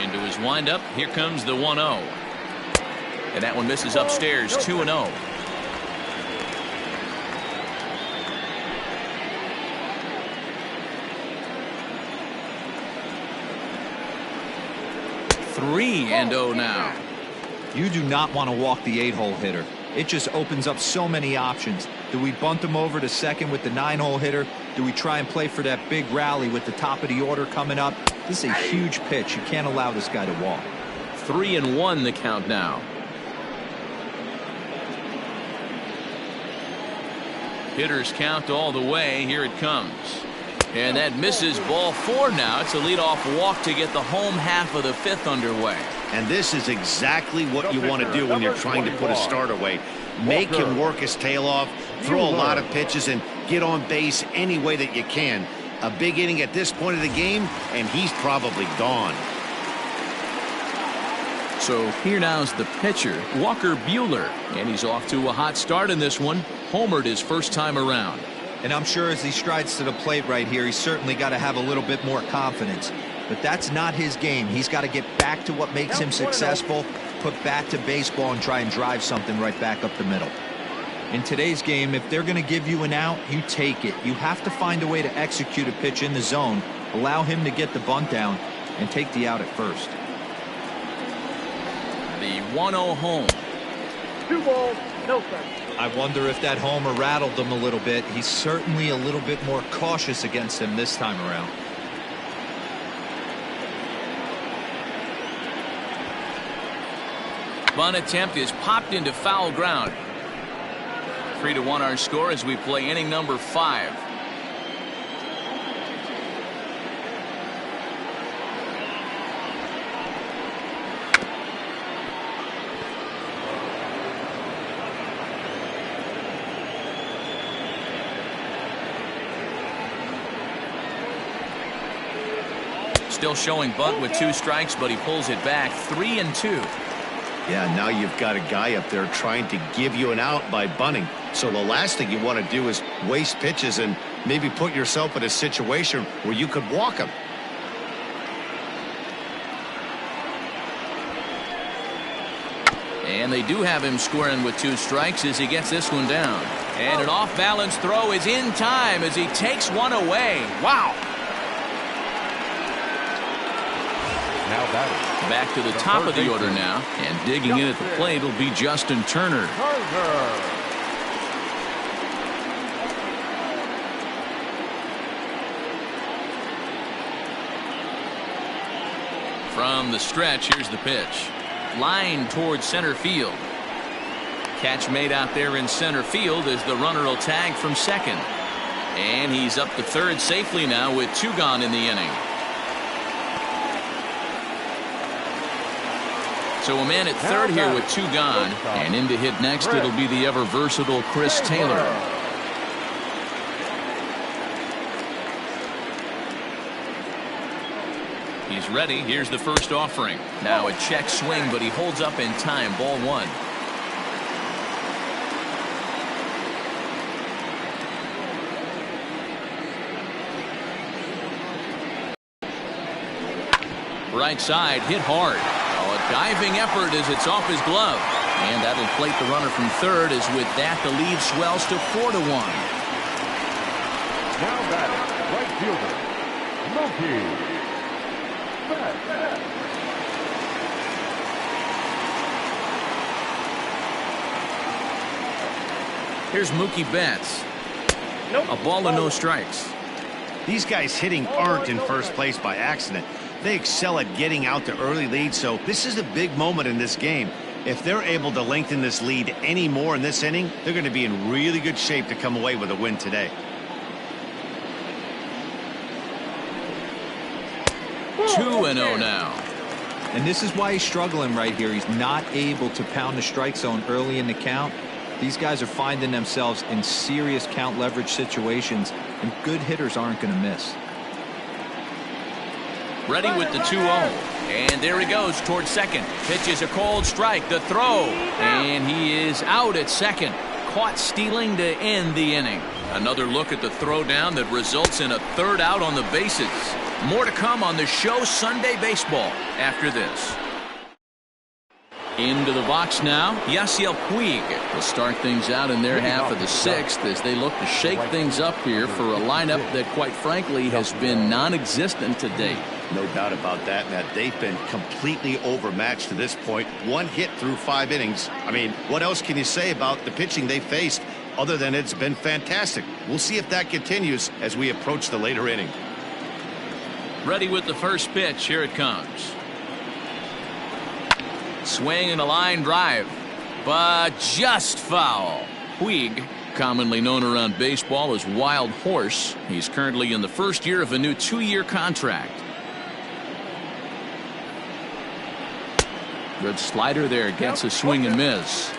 Into his windup, here comes the 1-0. And that one misses upstairs, 2-0. Three and 0 now. You do not want to walk the 8-hole hitter. It just opens up so many options. Do we bunt him over to second with the 9-hole hitter? Do we try and play for that big rally with the top of the order coming up? This is a huge pitch. You can't allow this guy to walk. 3-1 the count now. Hitters count all the way. Here it comes. And that misses, ball 4 now. It's a leadoff walk to get the home half of the 5th underway. And this is exactly what you want to do when you're trying to put a start away. Make him work his tail off, throw a lot of pitches, and get on base any way that you can. A big inning at this point of the game, and he's probably gone. So here now's the pitcher, Walker Buehler. And he's off to a hot start in this one. Homered his first time around. And I'm sure as he strides to the plate right here, he's certainly got to have a little bit more confidence. But that's not his game. He's got to get back to what makes him successful, put bat to baseball, and try and drive something right back up the middle. In today's game, if they're going to give you an out, you take it. You have to find a way to execute a pitch in the zone, allow him to get the bunt down, and take the out at first. The 1-0 home. 2 balls, no strikes. I wonder if that homer rattled him a little bit. He's certainly a little bit more cautious against him this time around. Bunt attempt is popped into foul ground. 3-1 our score as we play inning number 5. Still showing bunt with 2 strikes, but he pulls it back. 3-2. Yeah, now you've got a guy up there trying to give you an out by bunting. So the last thing you want to do is waste pitches and maybe put yourself in a situation where you could walk him. And they do have him squaring with 2 strikes as he gets this one down. And an off-balance throw is in time as he takes one away. Wow. Now batting. Back to the top of the order now. And digging in at the plate will be Justin Turner. From the stretch, here's the pitch. Line towards center field. Catch made out there in center field as the runner will tag from second. And he's up to third safely now with 2 gone in the inning. So a man at third here with 2 gone. And in to hit next, it'll be the ever versatile Chris Taylor. He's ready. Here's the first offering. Now a check swing, but he holds up in time. Ball 1. Right side, hit hard. Oh, a diving effort as it's off his glove. And that'll plate the runner from third, as with that the lead swells to 4-1. Now batting, right fielder, Mookie. Here's Mookie Betts. A ball and no strikes. These guys hitting aren't in first place by accident. They excel at getting out to early leads, so this is a big moment in this game. If they're able to lengthen this lead any more in this inning, they're going to be in really good shape to come away with a win today. 2-0 now. And this is why he's struggling right here. He's not able to pound the strike zone early in the count. These guys are finding themselves in serious count leverage situations, and good hitters aren't going to miss. Ready with the 2-0. And there he goes towards second. Pitch is a cold strike. The throw. And he is out at second. Caught stealing to end the inning. Another look at the throwdown that results in a third out on the bases. More to come on the show Sunday Baseball after this. Into the box now, Yasiel Puig will start things out in their half of the sixth as they look to shake things up here for a lineup that, quite frankly, has been non-existent to date. No doubt about that, Matt. They've been completely overmatched to this point. One hit through 5 innings. I mean, what else can you say about the pitching they faced other than it's been fantastic? We'll see if that continues as we approach the later inning. Ready with the first pitch. Here it comes. Swing and a line drive, but just foul. Puig, commonly known around baseball as Wild Horse. He's currently in the first year of a new 2-year contract. Good slider there, gets a swing and miss.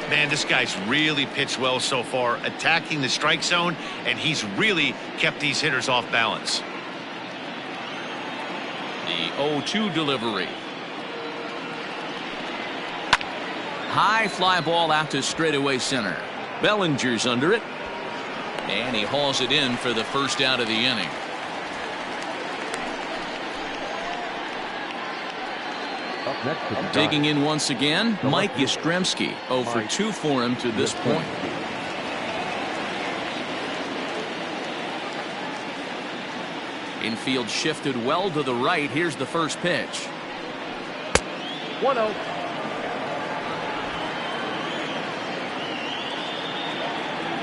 Man, this guy's really pitched well so far, attacking the strike zone, and he's really kept these hitters off balance. The 0-2 delivery. High fly ball out to straightaway center. Bellinger's under it, and he hauls it in for the first out of the inning. Up next to the Digging Dodgers. in once again, Mike Yastrzemski. 0 for 2 for him to this point. Infield shifted well to the right. Here's the first pitch. 1-0.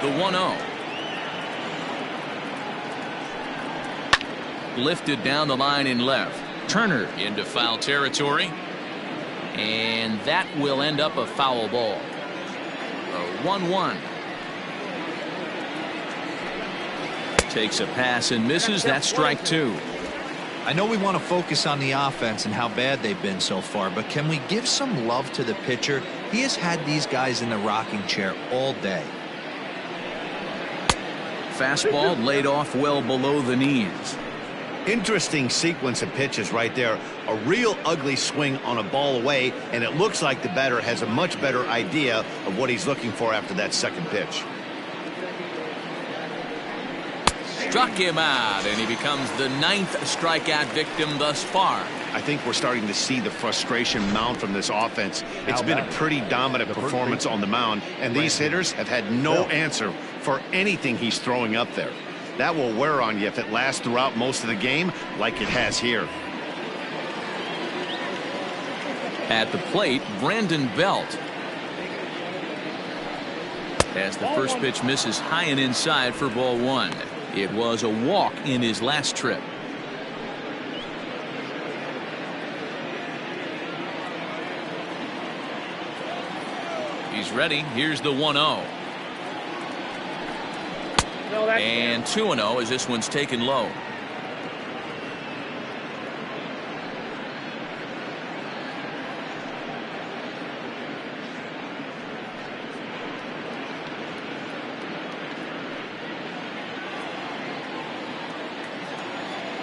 The 1-0. Lifted down the line in left. Turner into foul territory. And that will end up a foul ball. A 1-1. Takes a pass and misses. That's strike 2. I know we want to focus on the offense and how bad they've been so far, but can we give some love to the pitcher? He has had these guys in the rocking chair all day. Fastball laid off well below the knees. Interesting sequence of pitches right there. A real ugly swing on a ball away, and it looks like the batter has a much better idea of what he's looking for after that second pitch. Struck him out, and he becomes the 9th strikeout victim thus far. I think we're starting to see the frustration mount from this offense. It's been a pretty dominant performance on the mound, and these hitters have had no answer for anything he's throwing up there. That will wear on you if it lasts throughout most of the game like it has here. At the plate, Brandon Belt. As the first pitch misses high and inside for ball 1. It was a walk in his last trip. He's ready. Here's the 1-0. And 2-0 as this one's taken low.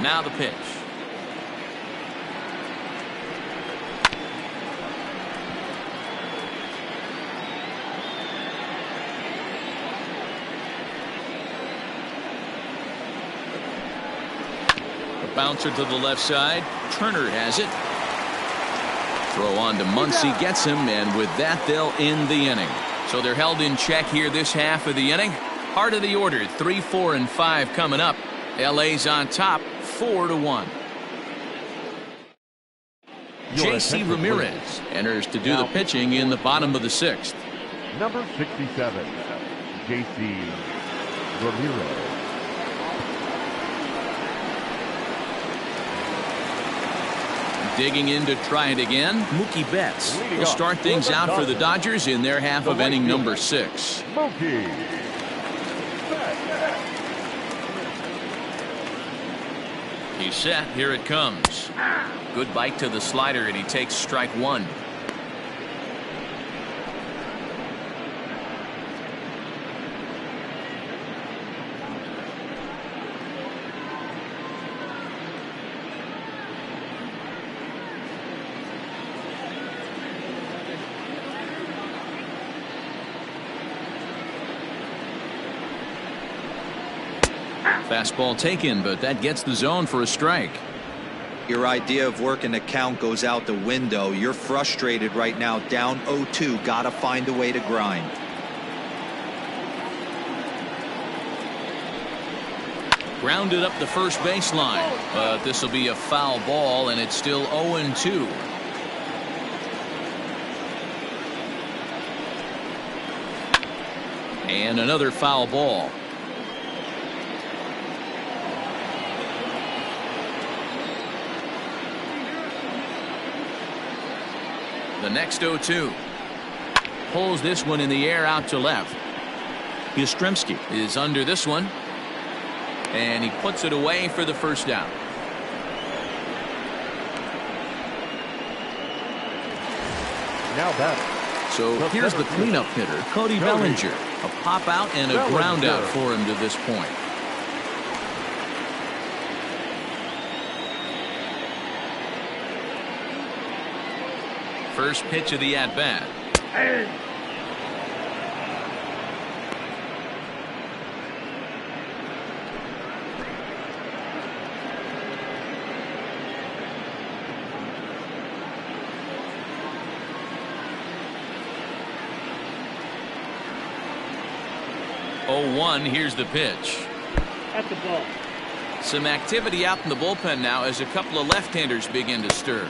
Now the pitch. A bouncer to the left side. Turner has it. Throw on to Muncy, gets him, and with that they'll end the inning. So they're held in check here this half of the inning. Heart of the order, 3, 4, and 5 coming up. LA's on top, 4-1. J.C. Ramirez enters to do the pitching in the bottom of the 6th. Number 67, J.C. Ramirez. Digging in to try it again, Mookie Betts will start things out for the Dodgers in their half of inning number 6. Mookie. He's set. Here it comes. Good bite to the slider, and he takes strike 1. Fastball taken, but that gets the zone for a strike. Your idea of working the count goes out the window. You're frustrated right now, down 0-2. Got to find a way to grind. Grounded up the first baseline, but this will be a foul ball, and it's still 0-2. And another foul ball. The next 0-2. Pulls this one in the air out to left. Yastrzemski is under this one. And he puts it away for the first down. Now batting. So here's the cleanup hitter, Cody Bellinger. A pop out and a ground out for him to this point. First pitch of the at-bat. Here's the pitch. At the ball. Some activity out in the bullpen now as a couple of left-handers begin to stir.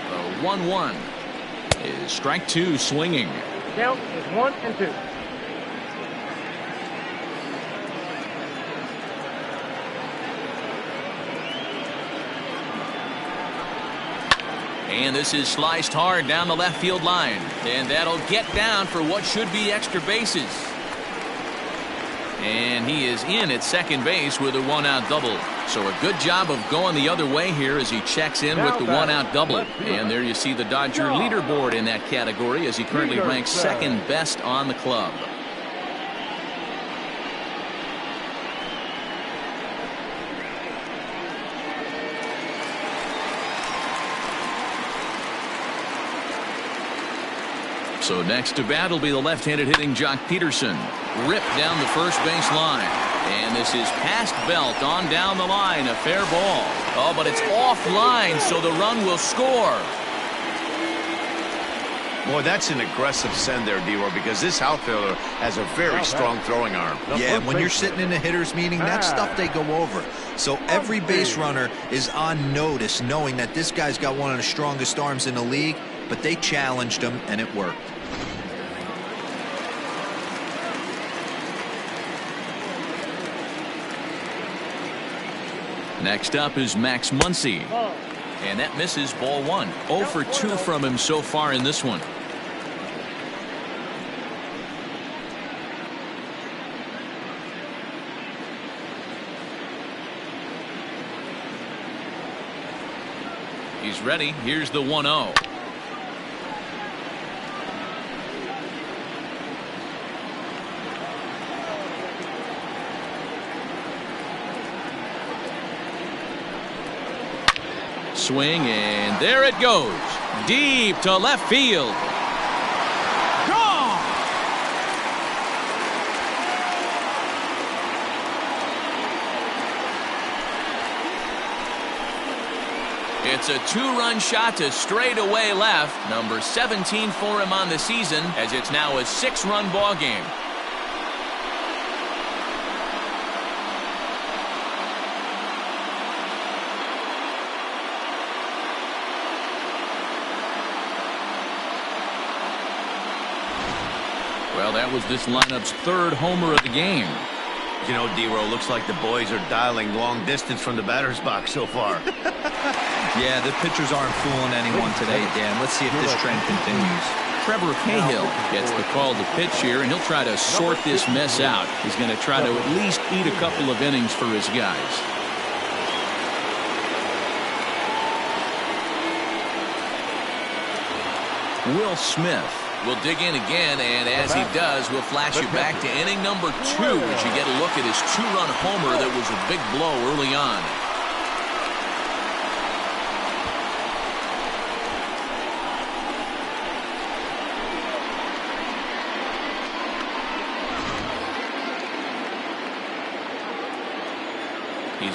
The 1-1 is strike two swinging. Count is 1-2. And this is sliced hard down the left field line. And that'll get down for what should be extra bases. And he is in at second base with a one-out double. So a good job of going the other way here as he checks in with the one-out double. And there you see the Dodger leaderboard in that category as he currently ranks second best on the club. So next to bat will be the left-handed hitting Jock Peterson. Ripped down the first base line. And this is past Belt on down the line. A fair ball. Oh, but it's offline, so the run will score. Boy, that's an aggressive send there, D-Roy, because this outfielder has a very strong throwing arm. Yeah, when you're sitting in a hitter's meeting, that's stuff they go over. So every base runner is on notice, knowing that this guy's got one of the strongest arms in the league, but they challenged him, and it worked. Next up is Max Muncy. And that misses ball one. 0 for 2 from him so far in this one. He's ready. Here's the 1-0. Swing, and there it goes. Deep to left field. Gone! It's a two-run shot to straightaway left. Number 17 for him on the season, as it's now a 6-run ball game. Well, that was this lineup's 3rd homer of the game. You know, D-Roy, looks like the boys are dialing long distance from the batter's box so far. Yeah, the pitchers aren't fooling anyone today, Dan. Let's see if this trend continues. Trevor Cahill gets the call to pitch here, and he'll try to sort this mess out. He's going to try to at least eat a couple of innings for his guys. Will Smith will dig in again, and as he does, we'll flash you back to inning number 2 as you get a look at his 2-run homer that was a big blow early on.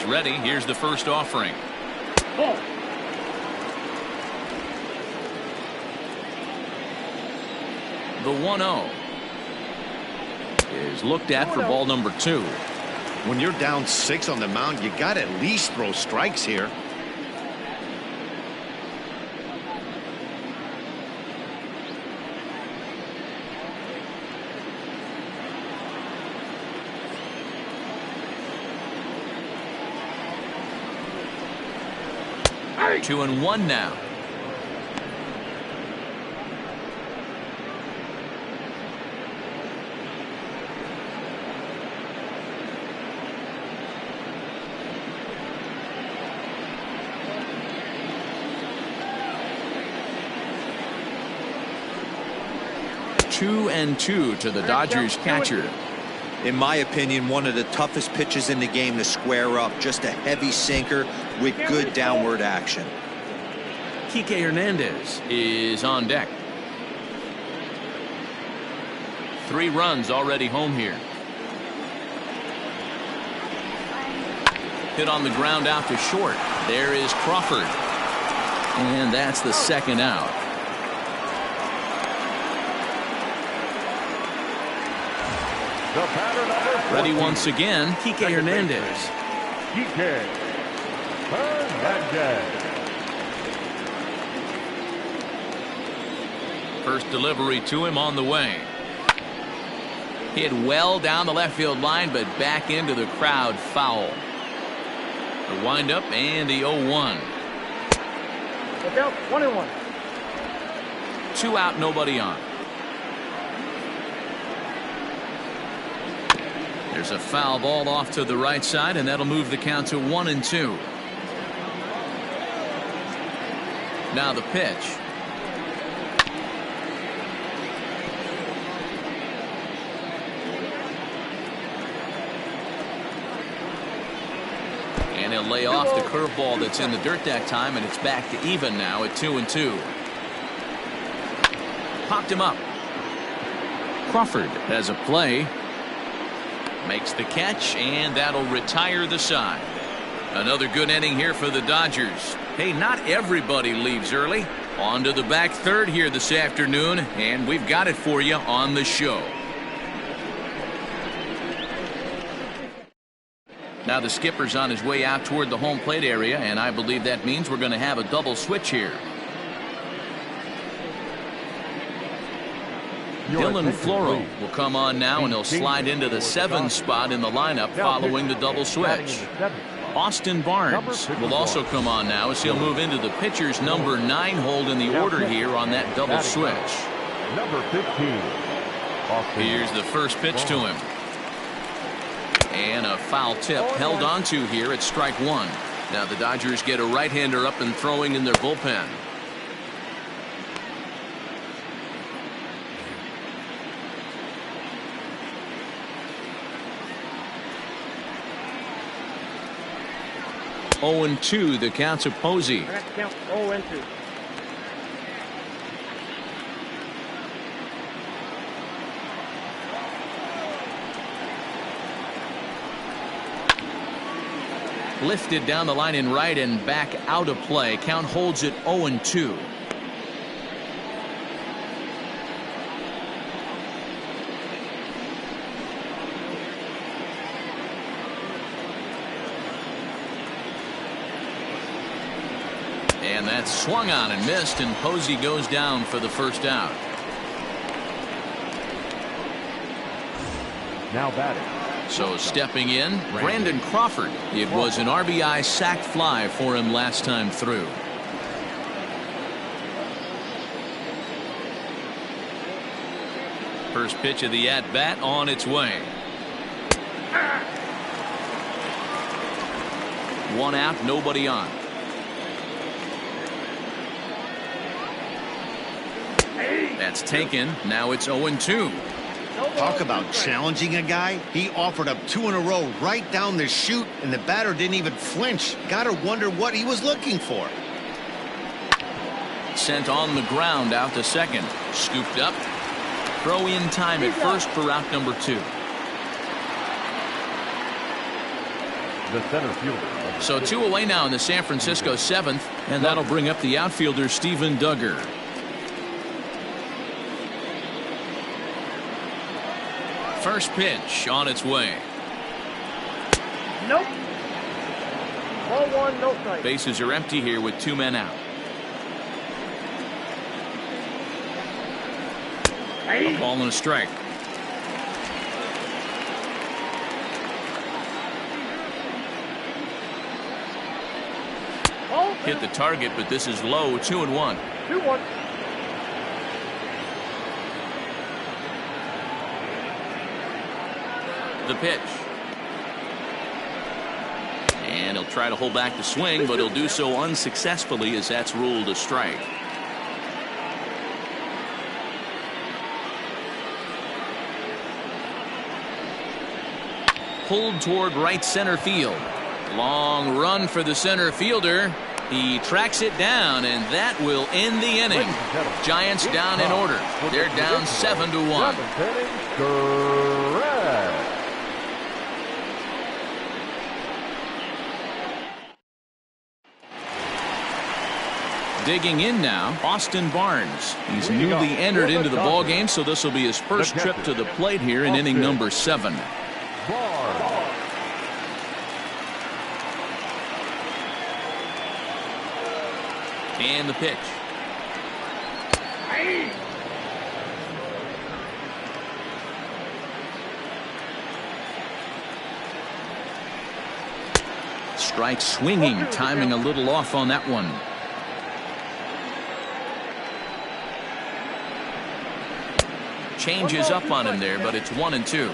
He's ready. Here's the first offering. The 1-0 is looked at for ball number 2. When you're down 6 on the mound, you got to at least throw strikes here. Hey. 2-1 now. Two and 2 to the Dodgers catcher. In my opinion, one of the toughest pitches in the game to square up. Just a heavy sinker with good downward action. Kike Hernandez is on deck. 3 runs already home here. Hit on the ground out to short. There is Crawford. And that's the second out. The batter number 14. Ready once again, Kike Hernandez. Kike Hernandez. First delivery to him on the way. Hit well down the left field line, but back into the crowd, foul. The windup and the 0-1. Look out, 1-1. 2 out, nobody on. There's a foul ball off to the right side, and that'll move the count to 1-2. Now the pitch. And he'll lay off the curveball that's in the dirt that time, and it's back to even now at 2-2. Popped him up. Crawford has a play. Makes the catch, and that'll retire the side. Another good inning here for the Dodgers. Hey, not everybody leaves early. On to the back third here this afternoon, and we've got it for you on the show. Now the skipper's on his way out toward the home plate area, and I believe that means we're going to have a double switch here. Dylan Floro will come on now, and he'll slide into the 7 spot in the lineup following the double switch. Austin Barnes will also come on now as he'll move into the pitcher's number 9 hold in the order here on that double switch. Number 15. Here's the first pitch to him. And a foul tip held onto here at strike 1. Now the Dodgers get a right-hander up and throwing in their bullpen. Oh and 2, the count to Posey. Count 0-2. Lifted down the line in right and back out of play. Count holds it 0-2. And that's swung on and missed, and Posey goes down for the first out. Now batting. So stepping in, Brandon Crawford. It was an RBI sac fly for him last time through. First pitch of the at-bat on its way. 1 out, nobody on. That's taken. Now it's 0-2. Talk about challenging a guy. He offered up 2 in a row right down the chute, and the batter didn't even flinch. Gotta wonder what he was looking for. Sent on the ground out to second. Scooped up. Throw in time at first for route number 2. The center fielder. So 2 away now in the San Francisco 7th, and that'll bring up the outfielder Steven Duggar. First pitch on its way. Nope. Ball 1, no strike. Bases are empty here with 2 men out. A ball and a strike. Hit the target, but this is low. 2-1. 2-1. The pitch. And he'll try to hold back the swing, but he'll do so unsuccessfully as that's ruled a strike. Pulled toward right center field. Long run for the center fielder. He tracks it down, and that will end the inning. Giants down in order. They're down 7-1. Correct. Digging in now, Austin Barnes. He's newly entered into the ball game, so this will be his first trip to the plate here in inning number 7. And the pitch. Strike swinging, timing a little off on that one. Changes up on him there, but it's 1-2.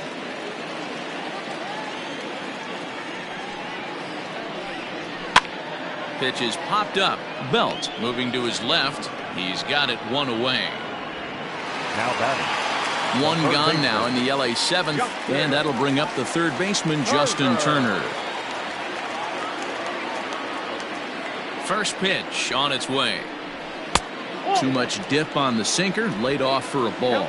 Pitch is popped up. Belt moving to his left. He's got it 1 away. Now batting. 1 gone now in the LA 7th, and that'll bring up the third baseman Justin Turner. First pitch on its way. Too much dip on the sinker, laid off for a ball.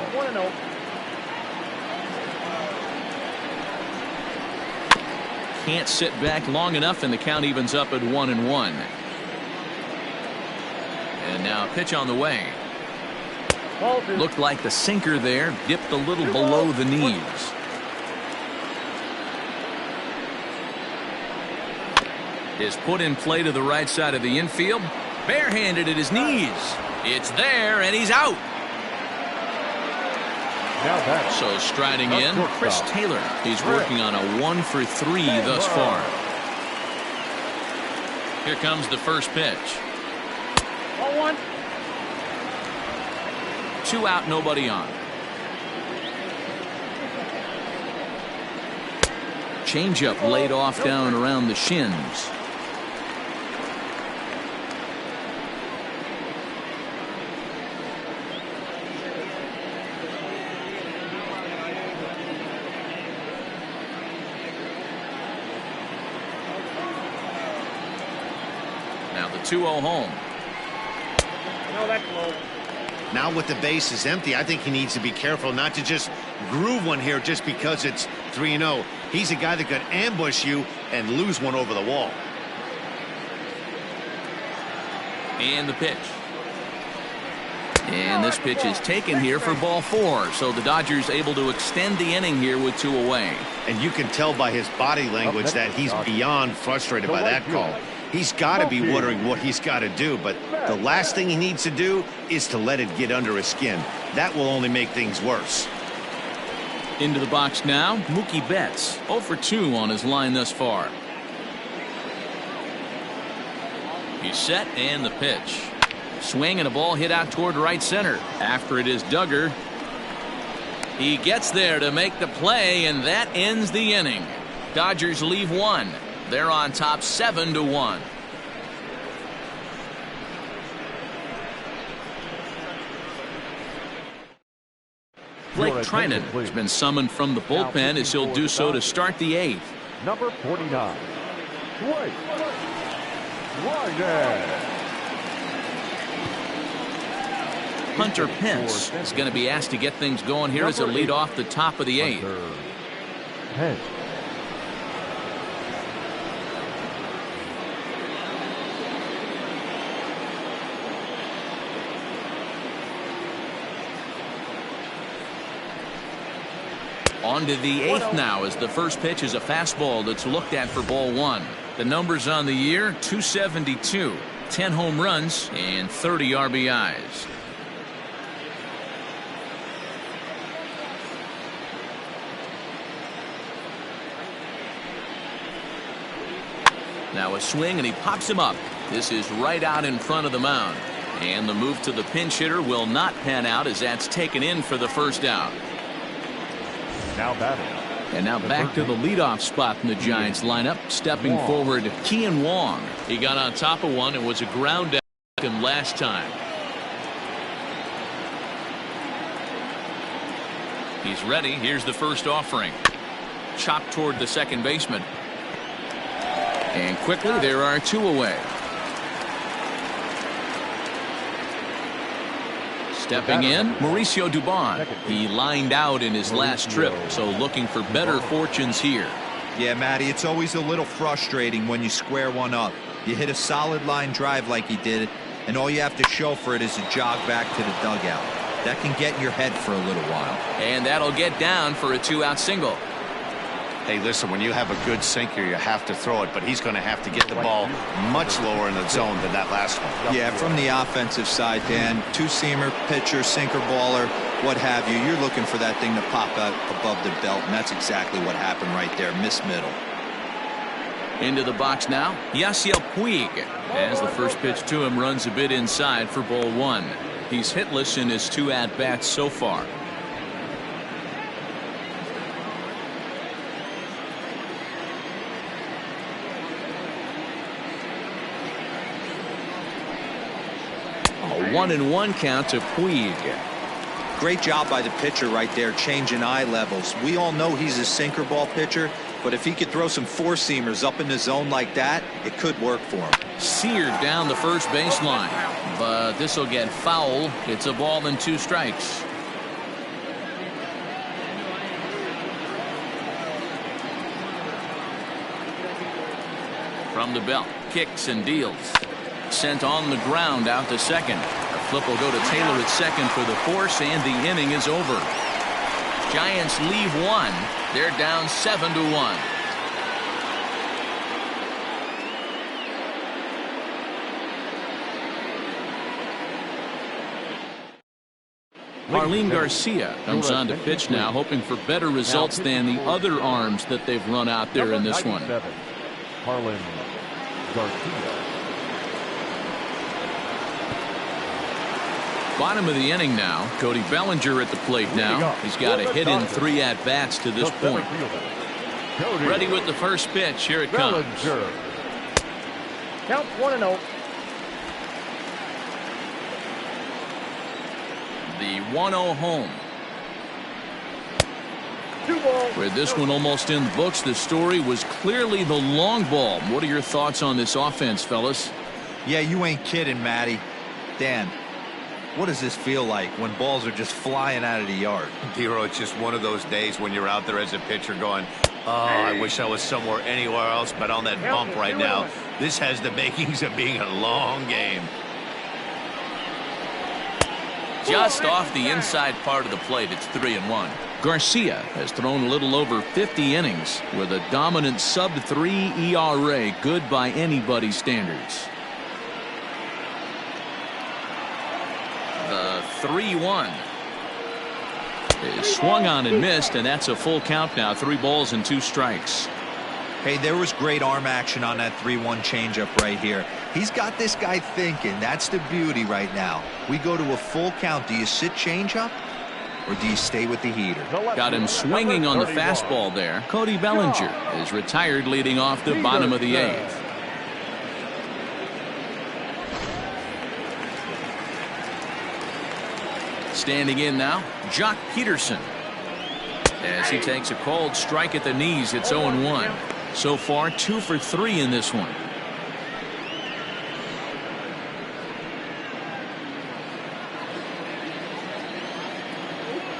Can't sit back long enough, and the count evens up at 1-1. And now a pitch on the way. Looked like the sinker there dipped a little below the knees. Is put in play to the right side of the infield. Barehanded at his knees. It's there, and he's out. So striding in, Chris Taylor. He's working on a 1-for-3 thus far. Here comes the first pitch. 2 out, nobody on. Changeup laid off down around the shins. Now the 2-0 home. No, that's low. Now with the bases empty, I think he needs to be careful not to just groove one here just because it's 3-0. He's a guy that could ambush you and lose one over the wall. And the pitch. And this pitch is taken here for ball 4. So the Dodgers able to extend the inning here with 2 away. And you can tell by his body language that he's beyond frustrated by that call. He's got to be wondering what he's got to do, but the last thing he needs to do is to let it get under his skin. That will only make things worse. Into the box now, Mookie Betts. 0 for 2 on his line thus far. He's set, and the pitch. Swing and a ball hit out toward right center. After it is Duggar. He gets there to make the play, and that ends the inning. Dodgers leave 1. They're on top 7-1. Blake Trinan has been summoned from the bullpen as he'll do so to start the 8th. Number 49. Blake Trinan. Hunter Pence is going to be asked to get things going here as a lead off the top of the 8th. On to the 8th now, as the first pitch is a fastball that's looked at for ball 1. The numbers on the year: 272, 10 home runs, and 30 RBIs. Now a swing, and he pops him up. This is right out in front of the mound. And the move to the pinch hitter will not pan out, as that's taken in for the first out. Now batting. And now back to the leadoff spot in the Giants lineup. Stepping forward, Kian Wong. He got on top of one and was a ground out him last time. He's ready. Here's the first offering. Chopped toward the second baseman. And quickly there are 2 away. Stepping in, Mauricio Dubon. He lined out in his last trip, so looking for better fortunes here. Yeah, Matty, it's always a little frustrating when you square one up. You hit a solid line drive like he did, and all you have to show for it is a jog back to the dugout. That can get in your head for a little while. And that'll get down for a 2-out single. Hey, listen, when you have a good sinker, you have to throw it, but he's going to have to get the ball much lower in the zone than that last one. Yeah, from the offensive side, Dan, 2-seamer, pitcher, sinker, baller, what have you, you're looking for that thing to pop out above the belt, and that's exactly what happened right there. Miss middle. Into the box now, Yasiel Puig. As the first pitch to him runs a bit inside for ball 1. He's hitless in his 2 at-bats so far. A 1-1 count to Puig. Great job by the pitcher right there, changing eye levels. We all know he's a sinker ball pitcher, but if he could throw some 4-seamers up in the zone like that, it could work for him. Seared down the first baseline, but this will get foul. It's a ball and 2 strikes. From the belt, kicks and deals. Sent on the ground out to second. A flip will go to Taylor at second for the force, and the inning is over. Giants leave 1. They're down 7-1. Arlene Garcia comes on to pitch now, hoping for better results than the other arms that they've run out there in this one. Arlene Garcia. Bottom of the inning now. Cody Bellinger at the plate now. He's got a hit in 3 at-bats to this point. Ready with the first pitch. Here it comes. Count 1-0. The 1-0 home. 2 balls. With this one almost in the books, the story was clearly the long ball. What are your thoughts on this offense, fellas? Yeah, you ain't kidding, Matty. Dan, what does this feel like when balls are just flying out of the yard? Hero, it's just one of those days when you're out there as a pitcher going, oh, I wish I was somewhere anywhere else but on that bump right now. This has the makings of being a long game. Just off the inside part of the plate, it's 3-1. Garcia has thrown a little over 50 innings with a dominant sub-3 ERA, good by anybody's standards. The 3-1 is swung on and missed, and that's a full count now. 3 balls and 2 strikes. Hey, there was great arm action on that 3-1 changeup right here. He's got this guy thinking. That's the beauty right now. We go to a full count. Do you sit changeup or do you stay with the heater? Got him swinging on the fastball there. Cody Bellinger is retired, leading off the bottom of the 8th. Standing in now, Jock Peterson. As he takes a called strike at the knees, it's 0-1. So far, 2 for 3 in this one.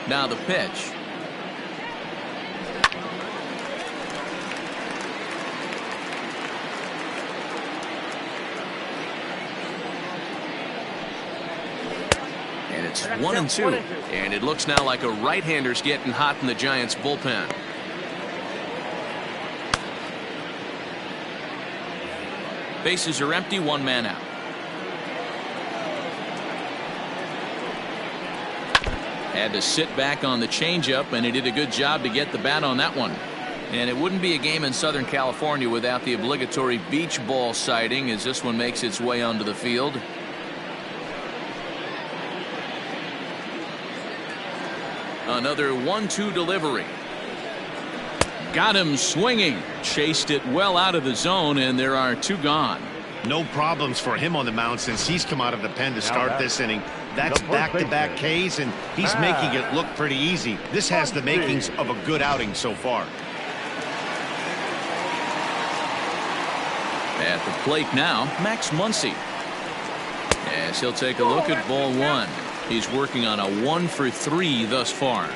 Now the pitch. And It's 1-2. And it looks now like a right-hander's getting hot in the Giants bullpen. Bases are empty, one man out. Had to sit back on the changeup, and he did a good job to get the bat on that one. And it wouldn't be a game in Southern California without the obligatory beach ball sighting as this one makes its way onto the field. Another 1-2 delivery. Got him swinging. Chased it well out of the zone, and there are two gone. No problems for him on the mound since he's come out of the pen to start this inning. That's back-to-back Ks, and he's making it look pretty easy. This has the makings of a good outing so far. At the plate now, Max Muncy. As he'll take a look at ball one. He's working on a 1-for-3 thus far.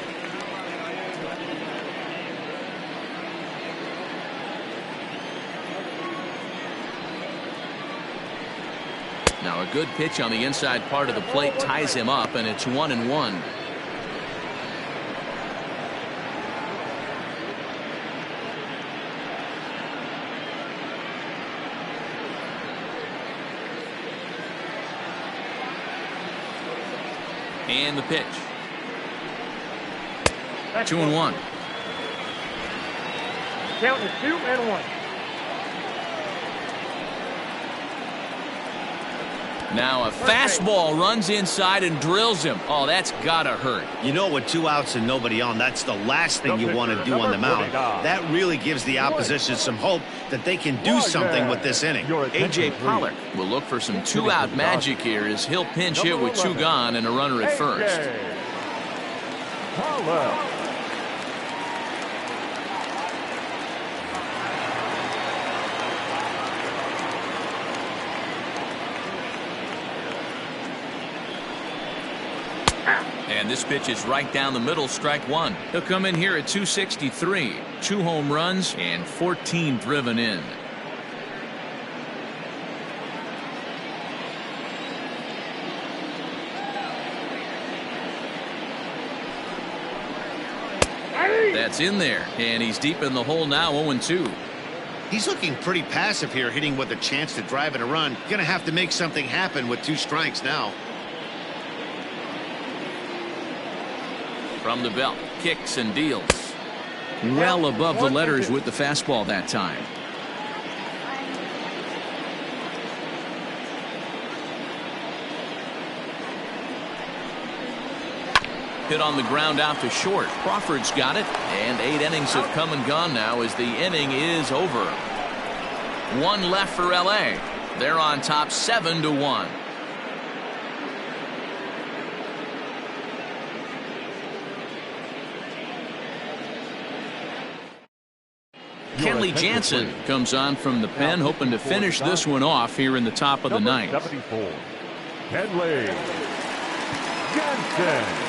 Now a good pitch on the inside part of the plate ties him up, and it's 1-1. And the pitch. 2-1. Count is 2-1. Now a fastball runs inside and drills him. Oh, that's gotta hurt. You know, with 2 outs and nobody on, that's the last thing you want to do on the mound. That really gives the opposition some hope that they can do something with this inning. A.J. Pollock will look for some 2-out magic here as he'll pinch hit with 2 gone and a runner at first. And this pitch is right down the middle, strike one. He'll come in here at 263. 2 home runs and 14 driven in. That's in there, and he's deep in the hole now, 0-2. He's looking pretty passive here, hitting with a chance to drive in a run. Gonna have to make something happen with 2 strikes now. From the belt, kicks and deals. Well above the letters with the fastball that time. Hit on the ground out to short. Crawford's got it, and 8 innings have come and gone now as the inning is over. 1 left for LA. They're on top 7-1. Kenley Jansen comes on from the pen, hoping to finish this one off here in the top of the ninth. 74, Kenley Jansen.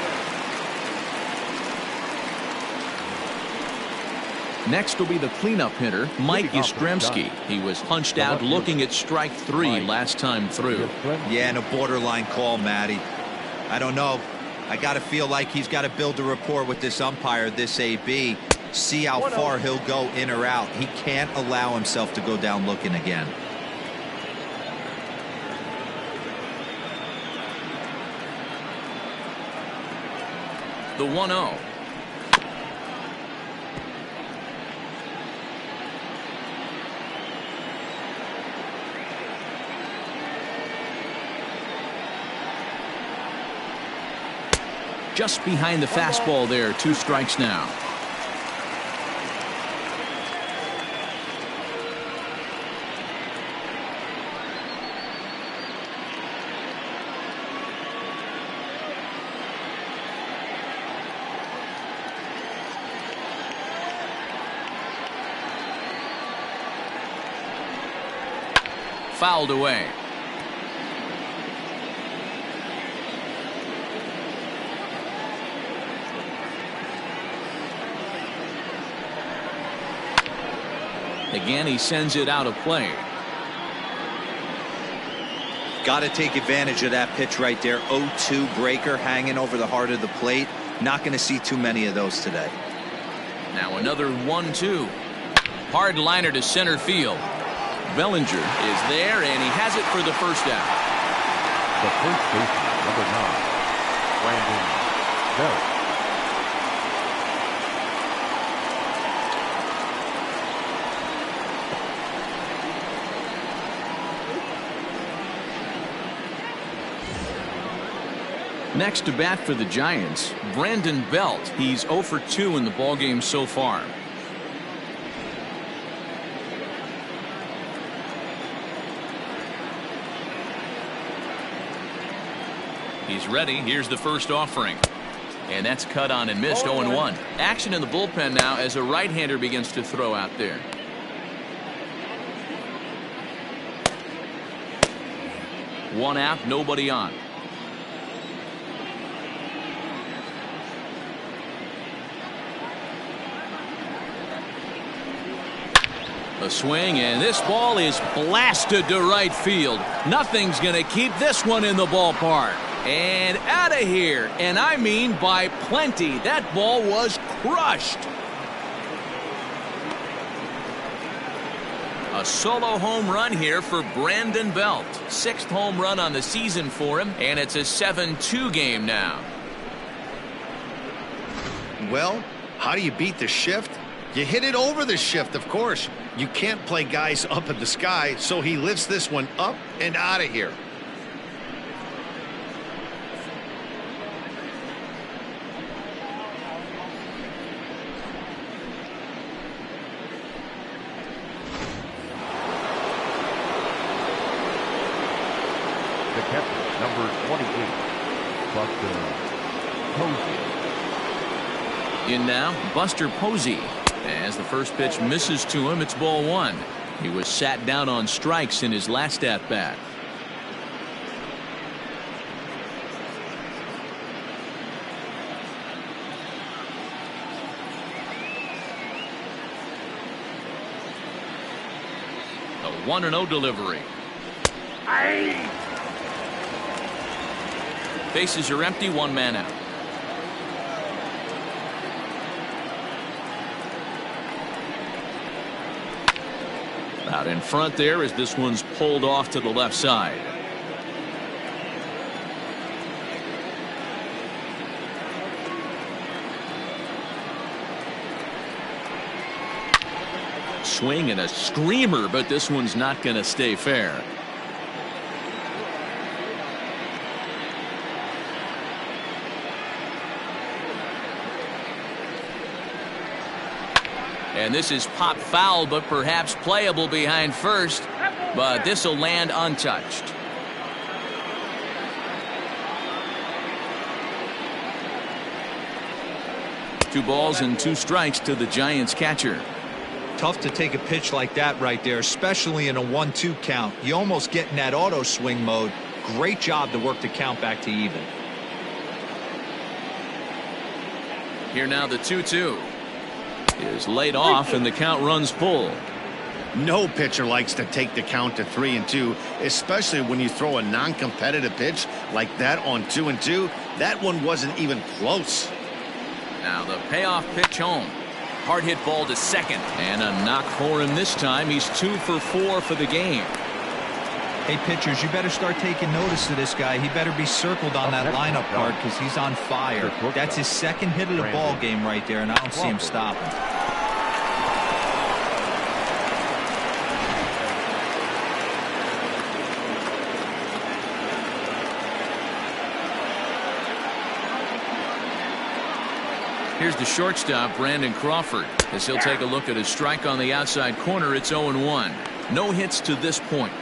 Next will be the cleanup hitter, Mike Yastrzemski. He was punched out looking at strike 3 last time through. Yeah, and a borderline call, Matty. I don't know. I got to feel like he's got to build a rapport with this umpire, this AB. See how far he'll go in or out. He can't allow himself to go down looking again. The 1-0. Just behind the fastball there, 2 strikes now. Fouled away. Again, he sends it out of play. Got to take advantage of that pitch right there. 0-2 breaker hanging over the heart of the plate. Not going to see too many of those today. Now another 1-2. Hard liner to center field. Bellinger is there, and he has it for the first out. The first baseman, number 9, Brandon Belt. Next to bat for the Giants, Brandon Belt. He's 0 for 2 in the ballgame so far. He's ready. Here's the first offering. And that's cut on and missed. 0-1. Action in the bullpen now as a right-hander begins to throw out there. One out, nobody on. A swing, and this ball is blasted to right field. Nothing's going to keep this one in the ballpark. And out of here, and I mean by plenty. That ball was crushed. A solo home run here for Brandon Belt. 6th home run on the season for him, and it's a 7-2 game now. Well, how do you beat the shift? You hit it over the shift, of course. You can't play guys up in the sky, so he lifts this one up and out of here. The catcher, number 28, Buster Posey. In now, Buster Posey. As the first pitch misses to him, it's ball 1. He was sat down on strikes in his last at-bat. A 1-0 delivery. Bases are empty, 1 man out. Out in front there as this one's pulled off to the left side. Swing and a screamer, but this one's not going to stay fair. And this is pop foul, but perhaps playable behind first. But this will land untouched. Two balls and 2 strikes to the Giants catcher. Tough to take a pitch like that right there, especially in a 1-2 count. You almost get in that auto swing mode. Great job to work the count back to even. Here now the 2-2. Is laid off and the count runs full. No pitcher likes to take the count to 3-2, especially when you throw a non-competitive pitch like that on 2-2. That one wasn't even close. Now the payoff pitch home. Hard hit ball to second, and a knock for him this time. He's 2 for 4 for the game. Hey, pitchers, you better start taking notice of this guy. He better be circled on that lineup card because he's on fire. That's his 2nd hit of the ball game right there, and I don't see him stopping. Here's the shortstop, Brandon Crawford, as he'll take a look at his strike on the outside corner. It's 0-1. No hits to this point.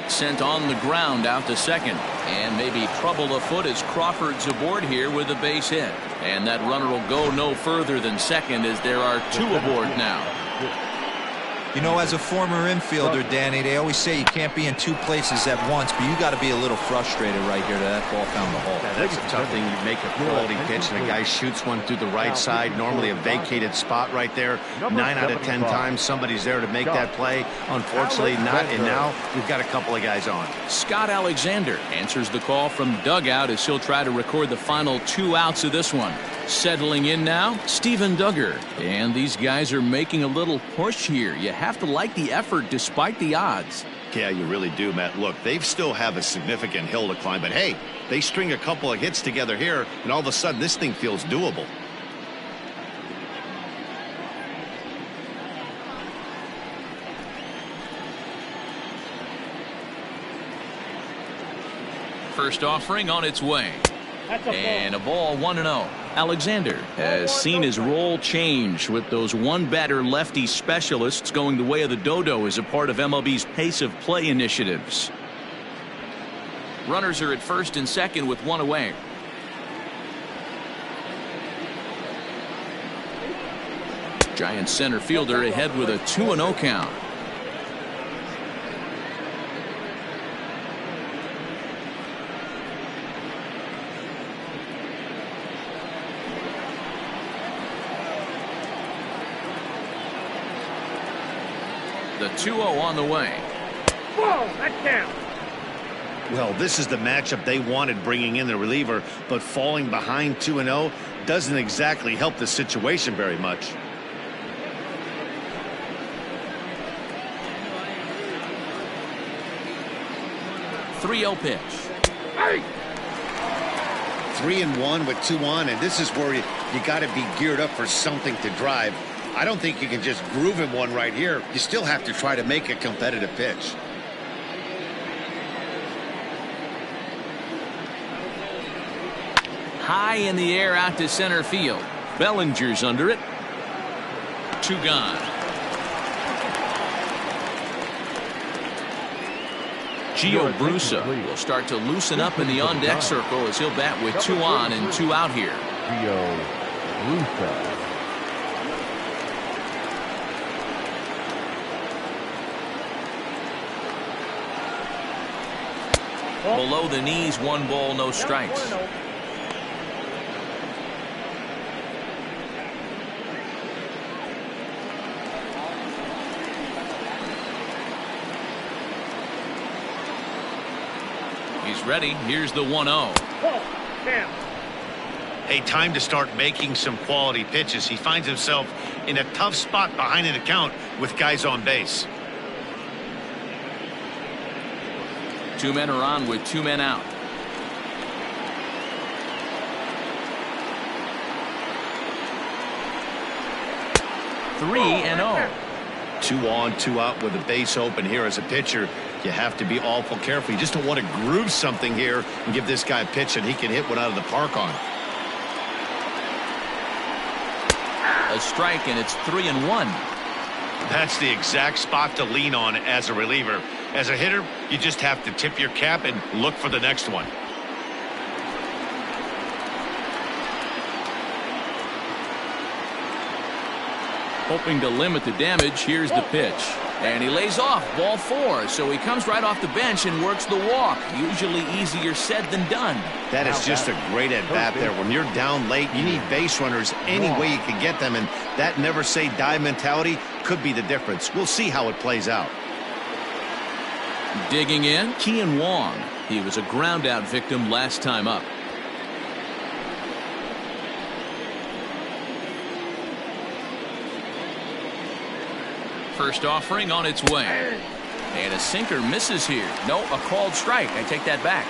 Sent on the ground out to second, and maybe trouble afoot as Crawford's aboard here with a base hit, and that runner will go no further than second as there are 2 aboard now. You know, as a former infielder, Danny, they always say you can't be in two places at once, but you got to be a little frustrated right here that ball found the hole. Yeah, that's a tough thing. You make a quality pitch, and a guy shoots one through the right side, normally a vacated spot right there. 9 out of 10 times, somebody's there to make that play. Unfortunately, not, and now we've got a couple of guys on. Scott Alexander answers the call from dugout as he'll try to record the final 2 outs of this one. Settling in now, Steven Duggar. And these guys are making a little push here. You have to like the effort despite the odds. Yeah, you really do, Matt. Look, they still have a significant hill to climb, but hey, they string a couple of hits together here, and all of a sudden this thing feels doable. First offering on its way. And a ball 1-0. Alexander has seen his role change with those one-batter lefty specialists going the way of the dodo as a part of MLB's pace of play initiatives. Runners are at first and second with 1 away. Giants center fielder ahead with a 2-0 count. The 2-0 on the way. Whoa, that's down. Well, this is the matchup they wanted, bringing in the reliever, but falling behind 2-0 doesn't exactly help the situation very much. .30 pitch. Hey! 3-1 with 2 on, and this is where you got to be geared up for something to drive. I don't think you can just groove him one right here. You still have to try to make a competitive pitch. High in the air out to center field. Bellinger's under it. 2 gone. Gio Brusa will start to loosen up in the on-deck circle as he'll bat with 2 on and 2 out here. Gio Brusa. Below the knees, 1 ball, no strikes. He's ready. Here's the 1-0. Hey, time to start making some quality pitches. He finds himself in a tough spot behind an account with guys on base. 2 men are on with 2 men out. Three and 0. 2 on, 2 out with a base open here as a pitcher. You have to be awful careful. You just don't want to groove something here and give this guy a pitch that he can hit one out of the park on. A strike, and it's 3-1. That's the exact spot to lean on as a reliever. As a hitter, you just have to tip your cap and look for the next one. Hoping to limit the damage, here's the pitch. And he lays off, ball 4. So he comes right off the bench and works the walk. Usually easier said than done. That is just a great at-bat there. When you're down late, you need base runners any way you can get them. And that never-say-die mentality could be the difference. We'll see how it plays out. Digging in, Kian Wong. He was a ground-out victim last time up. First offering on its way. And a sinker misses here. No, a called strike. I take that back.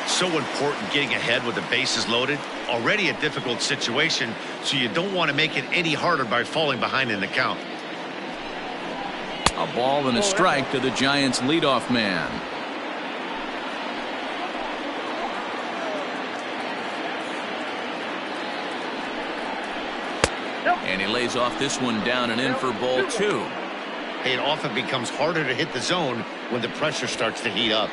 So important getting ahead with the bases loaded. Already a difficult situation, so you don't want to make it any harder by falling behind in the count. A ball and a strike to the Giants' leadoff man. And he lays off this one down and in for ball 2. It often becomes harder to hit the zone when the pressure starts to heat up.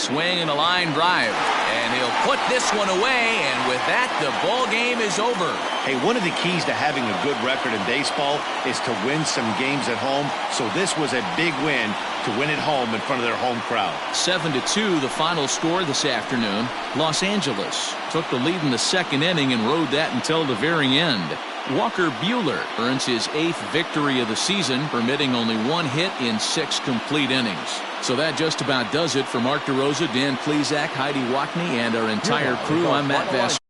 Swing and a line drive. And he'll put this one away, and with that, the ball game is over. Hey, one of the keys to having a good record in baseball is to win some games at home. So this was a big win to win at home in front of their home crowd. 7-2 the final score this afternoon. Los Angeles took the lead in the second inning and rode that until the very end. Walker Buehler earns his 8th victory of the season, permitting only 1 hit in 6 complete innings. So that just about does it for Mark DeRosa, Dan Plesac, Heidi Wackney, and our entire crew. I'm Matt Vass.